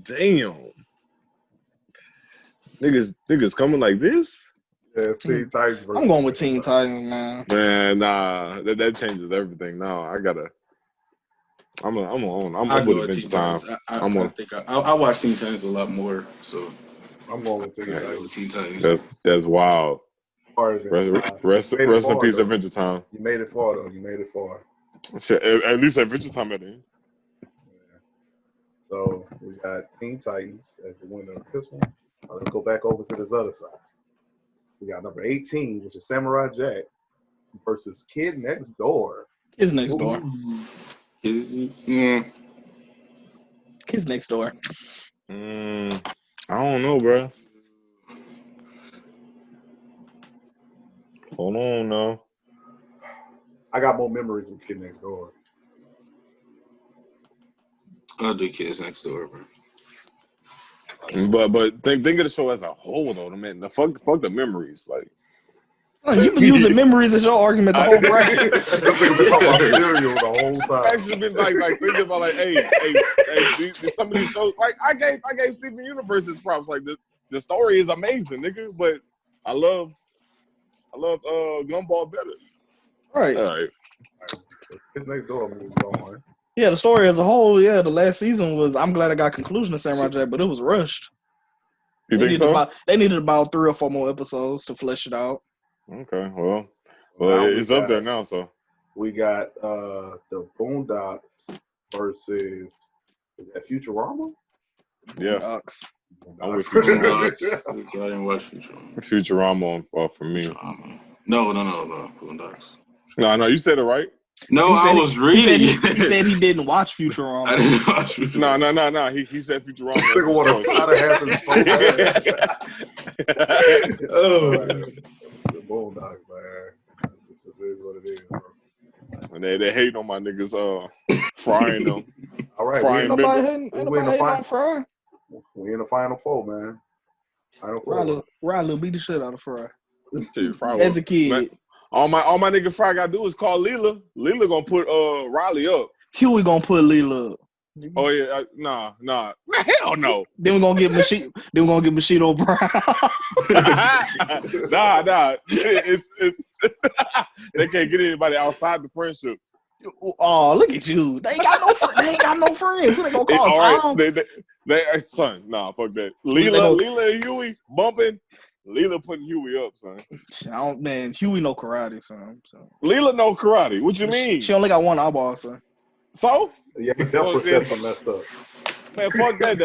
Damn. Niggas coming like this? Yeah, Teen Titans. I'm going with Teen Titans, man. Man, nah, that changes everything. No, I'm with Adventure Time. I watch Teen Titans a lot more, so I'm going with Teen Titans. That's wild. Rest in peace, Adventure Time. You made it far, though. You made it far. Shit, at least Adventure Time at the end. So we got Teen Titans as the winner of this one. Let's go back over to this other side. We got number 18, which is Samurai Jack, versus Kid Next Door. Kids Next Door. Kids Next Door. I don't know, bro. Hold on, no. I got more memories with Kid Next Door. I'll do Kids Next Door, bro. But think of the show as a whole, though, man. The fuck the memories, like. You've been using memories as your argument the whole break. Been talking about cereal the whole time. I've actually been like thinking about like, hey, some of these shows. Like I gave Steven Universe his props. Like the story is amazing, nigga. But I love Gumball better. Right. All right. His Next Door moves on. Yeah, the story as a whole, yeah, the last season was, I'm glad I got conclusion of Samurai Jack, but it was rushed. You think so? They needed about 3 or 4 more episodes to flesh it out. Okay, well it's up there now, so. We got the Boondocks versus, is that Futurama? Yeah. Boondocks. I'm with Futurama. I didn't watch Futurama. Futurama for me. No. Boondocks. No, you said it right. No, I was reading. He said he didn't watch Futurama. I didn't watch Futurama. No. He said Futurama. Nigga want to tie the happen so bad. The Boondocks, man. This is what it is, bro. And they hating on my niggas frying them. All right, ain't nobody hating on Fry. We in the Final Four, man. Final Four. Riley beat the shit out of Fry. Fry as a kid. Man, all my nigga Fry gotta do is call Leela. Leela gonna put Riley up. Huey gonna put Leela up. Oh yeah, nah. Hell no. Then we're gonna get Bushido Brown. Nah. It's they can't get anybody outside the friendship. Oh, look at you. They ain't got no friends. Who they gonna call Tom? They son, nah, fuck that. Leela and Huey bumping. Leela putting Huey up, son. Man, Huey know karate, son. So. Leela know karate. What you mean? She only got one eyeball, son. So? Yeah, that perception messed up. Man, fuck that.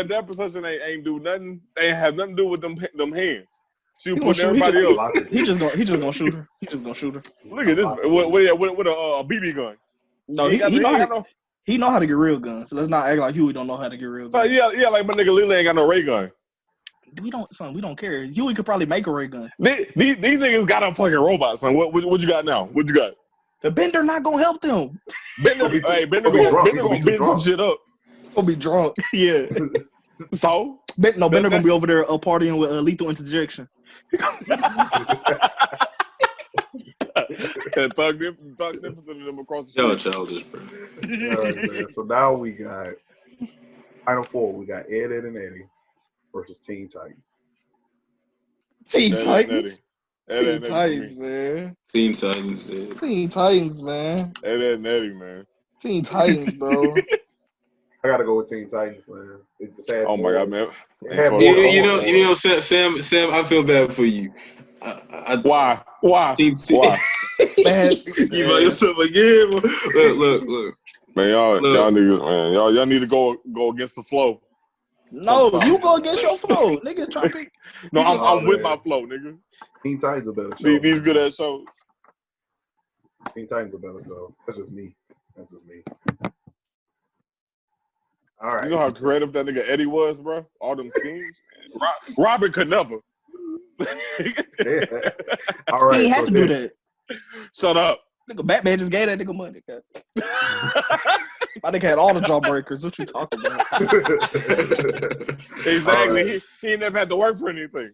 That perception ain't do nothing. Ain't have nothing to do with them hands. She was putting everybody up. He just gonna shoot her. He just gonna shoot her. Look at this. With a BB gun. No, he know how to get real guns. So let's not act like Huey don't know how to get real guns. So yeah, like my nigga Leela ain't got no ray gun. We don't care. Huey could probably make a ray gun. These niggas got a fucking robot, son. What you got now? What you got? The Bender not gonna help them. Bender gonna bend some shit up. Gonna be drunk. Yeah. So? Bender gonna be over there partying with lethal interjection. Thug Nicholson and them across the street. Childish, bro. All right, man. So now we got Final Four. We got Ed, Eddie versus Teen Titans. Teen Titans, man. Teen Titans, yeah. Teen Titans, man. Ed and Eddie, man. Teen Titans, bro. I gotta go with Teen Titans, man. Oh my god, man. You know, Sam, I feel bad for you. Why? Why? Why? Man, You by yourself again. Look. Man, y'all niggas, man, y'all need to go against the flow. no, Sometimes. you go against your flow, nigga. Try to pick. No, I'm with my flow, nigga. Teen Titans are better show. These good ass shows. Teen Titans are better show. That's just me. All right. You know how creative that nigga Eddie was, bro? All them schemes. Robin could never. All right. He ain't have to do that. Shut up. Nigga, Batman just gave that nigga money. My nigga had all the jawbreakers. What you talking about? Exactly. Right. He ain't never had to work for anything.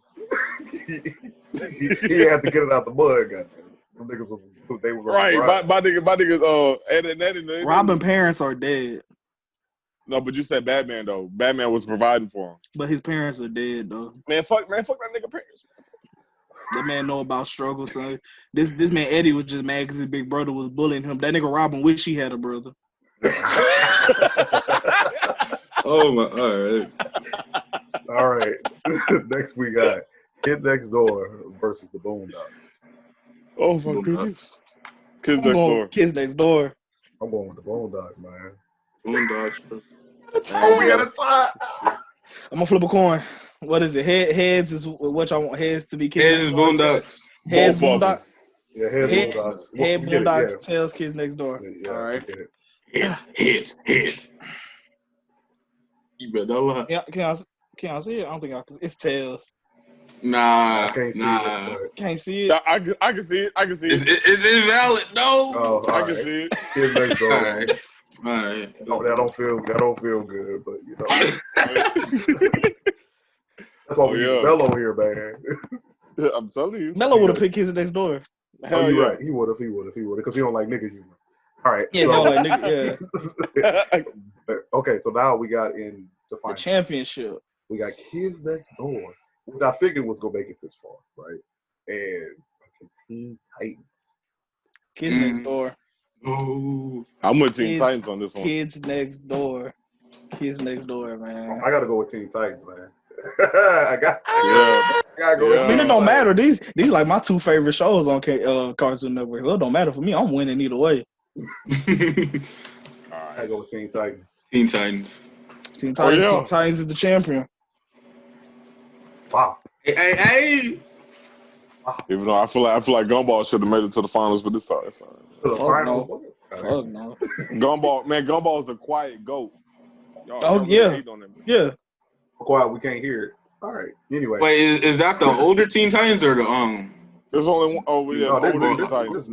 he had to get it out the mud, goddamn. Them niggas was right. My niggas Eddie. Robin parents are dead. No, but you said Batman though. Batman was providing for him. But his parents are dead though. Man, fuck that nigga parents. That man know about struggle, son. This man Eddie was just mad because his big brother was bullying him. That nigga Robin wish he had a brother. Oh my! All right. Next we got Kid Next Door versus the Boondocks. Oh my goodness! Kids Next Door. I'm going with the Boondocks, man. Boondocks. Oh, we got a tie. I'm gonna flip a coin. What is it? Heads is what y'all want. Heads to be Kids. Heads is Boondocks. Heads Boondocks. Yeah, heads Boondocks. Head Boondocks. Tails Kids Next Door. Yeah, all right. Heads. You better not lie. Yeah, can I see it? I don't think I can. It's Tails. Nah, I can't see it. Can't see it. I can see it. It's invalid. No. Oh, I can see it. Kids Next Door. All right. No, that don't feel good, but you know. That's why we use Mello here, man. I'm telling you. Mello would have picked Kids Next Door. Hell you're right. He would have, because he don't like nigga humor. All right. Yeah, so, like nigga, yeah. Okay, so now we got in the championship. We got Kids Next Door, which I figured was gonna make it this far, right? And Teen Titans. Kids Next Door. Oh, I'm with Teen Titans on this one. Kids Next Door, man. I gotta go with Teen Titans, man. I gotta go. I mean, it don't matter. These like my two favorite shows on Cartoon Network. So it don't matter for me. I'm winning either way. All right, I go with Teen Titans. Teen Titans. Teen Titans is the champion. Wow. Hey. Even though I feel like Gumball should have made it to the finals, but it's sorry. Fuck no. Gumball is a quiet goat. Y'all yeah. Quiet, we can't hear it. All right. Anyway. Wait, is that the older Teen Titans or the There's only one. Oh yeah, the older Teen Titans.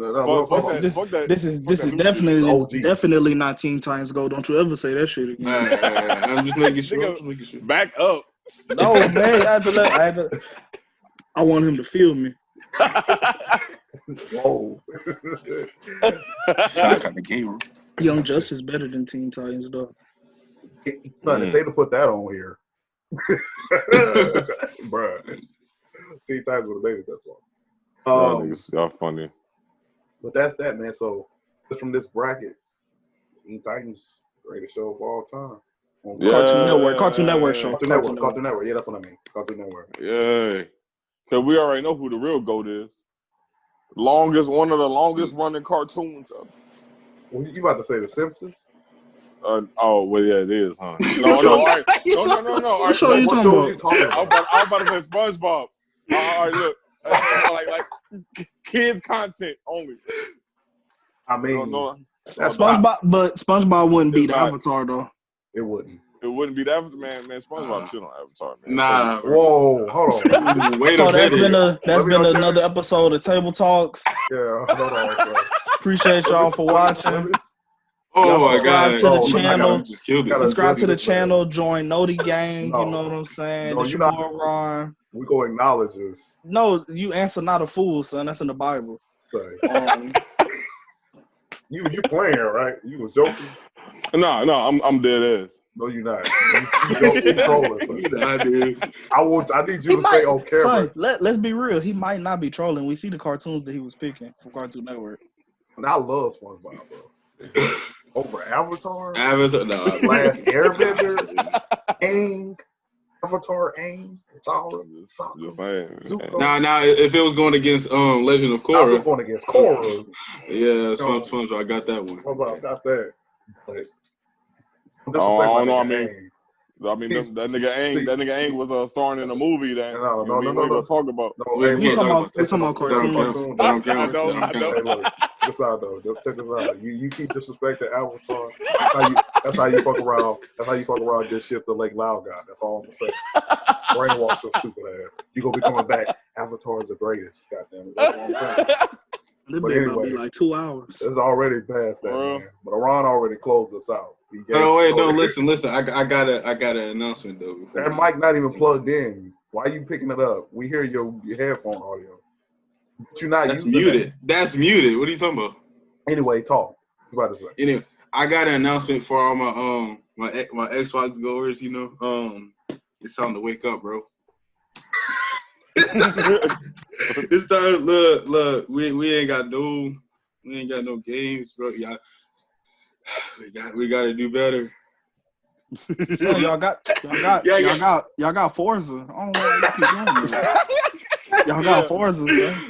This is definitely not Teen Titans Go. Don't you ever say that shit again. I'm just making sure. Back up. No, man. I want him to feel me. Whoa. Shock out the game. Young Justice is better than Teen Titans, though. Son, if they'd have put that on here, bruh, Teen Titans would have made it that far. Y'all funny. But that's that, man. So just from this bracket, Teen Titans, greatest show of all time. Cartoon Network show. Cartoon Network. Yeah, that's what I mean. Cartoon Network. Yeah. Because we already know who the real GOAT is. One of the longest running cartoons. Well, you about to say The Simpsons? Oh, well, yeah, it is, huh? No. What show are you talking about? I was about to say SpongeBob. All right, look. Like kids content only. I mean, that's SpongeBob wouldn't beat Avatar, though. It wouldn't. It wouldn't be that, man. SpongeBob shit on Avatar, man. Nah. Whoa, hold on. So that's been another episode of Table Talks. Yeah, hold on. Appreciate y'all for watching. Oh my God! Subscribe to the channel. Join Noti Gang. You know what I'm saying? No, your boy Ron. We go acknowledge this. No, you answer not a fool, son. That's in the Bible. Sorry. You playing, right? You was joking. No, I'm dead ass. No, you're not. You trolling. I need you to stay on camera. Son, let's be real. He might not be trolling. We see the cartoons that he was picking from Cartoon Network. And I love SpongeBob, bro. Over Avatar? No. Last Airbender? Aang? Avatar, Aang, Tara, Now, if it was going against Legend of Korra, I was going against Korra. Yeah, SpongeBob, I got that one. I got that. But I don't know. I mean, that nigga Aang was starring in a movie that we ain't gonna talk about. We talking about cartoons. That don't count. Hey, look, check this out though. Check this out. You keep disrespecting Avatar. That's how you fuck around. That's how you fuck around. Get shipped to Lake Loud guy. That's all I'm gonna say. Brainwash your stupid ass. You gonna be coming back. Avatar is the greatest. Goddamn it. That's what I'm saying. But anyway, be like 2 hours. It's already past that, man. But Iran already closed us out. Listen. I got an announcement though. That mic not even plugged in. Why are you picking it up? We hear your headphone audio. But you're not using muted. That's muted. What are you talking about? Anyway, talk. What about to say? Anyway, I got an announcement for all my my Xbox goers. You know, it's time to wake up, bro. It's time. Look. We ain't got no games, bro. We got to do better. So y'all got Forza. I don't know why you keep doing this. Y'all got Forza,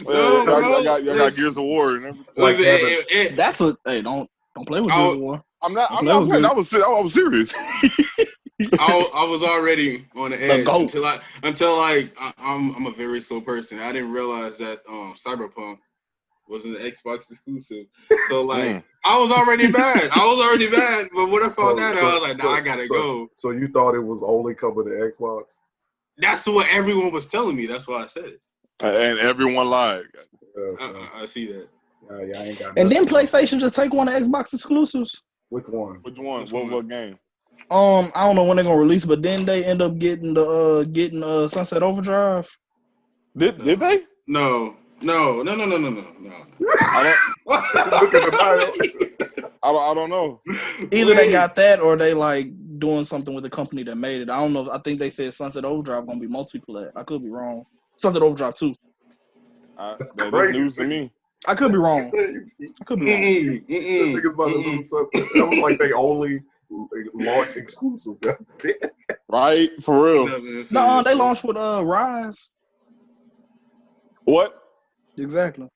y'all got Gears of War and everything. That's a don't play with Gears of War. I'm not playing. I was serious. I was already on the edge until I'm a very slow person. I didn't realize that Cyberpunk wasn't an Xbox exclusive. So I was already bad. But when I found that, I was like, nah, I gotta go. So you thought it was only coming to Xbox? That's what everyone was telling me. That's why I said it. And everyone lied. I see that. I ain't got. And then PlayStation just take one of Xbox exclusives. Which one? What game? I don't know when they're gonna release, but then they end up getting the Sunset Overdrive. Did they? No. I don't know. Either they got that or they like doing something with the company that made it. I don't know. I think they said Sunset Overdrive gonna be multiplayer. I could be wrong. Sunset Overdrive 2. That's news to me. I could be wrong. Niggas about to lose Sunset. That was like they only launch exclusive. Right? For real. No, they launched with Rise. What? Exactly.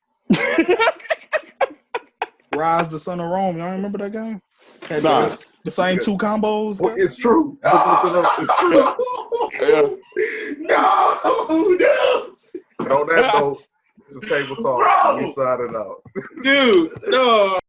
Rise, the Son of Rome. Y'all remember that game? Had the same two combos. Well, it's true. It's true. No. And on that note, this is Table Talk. We signing out. Dude, no.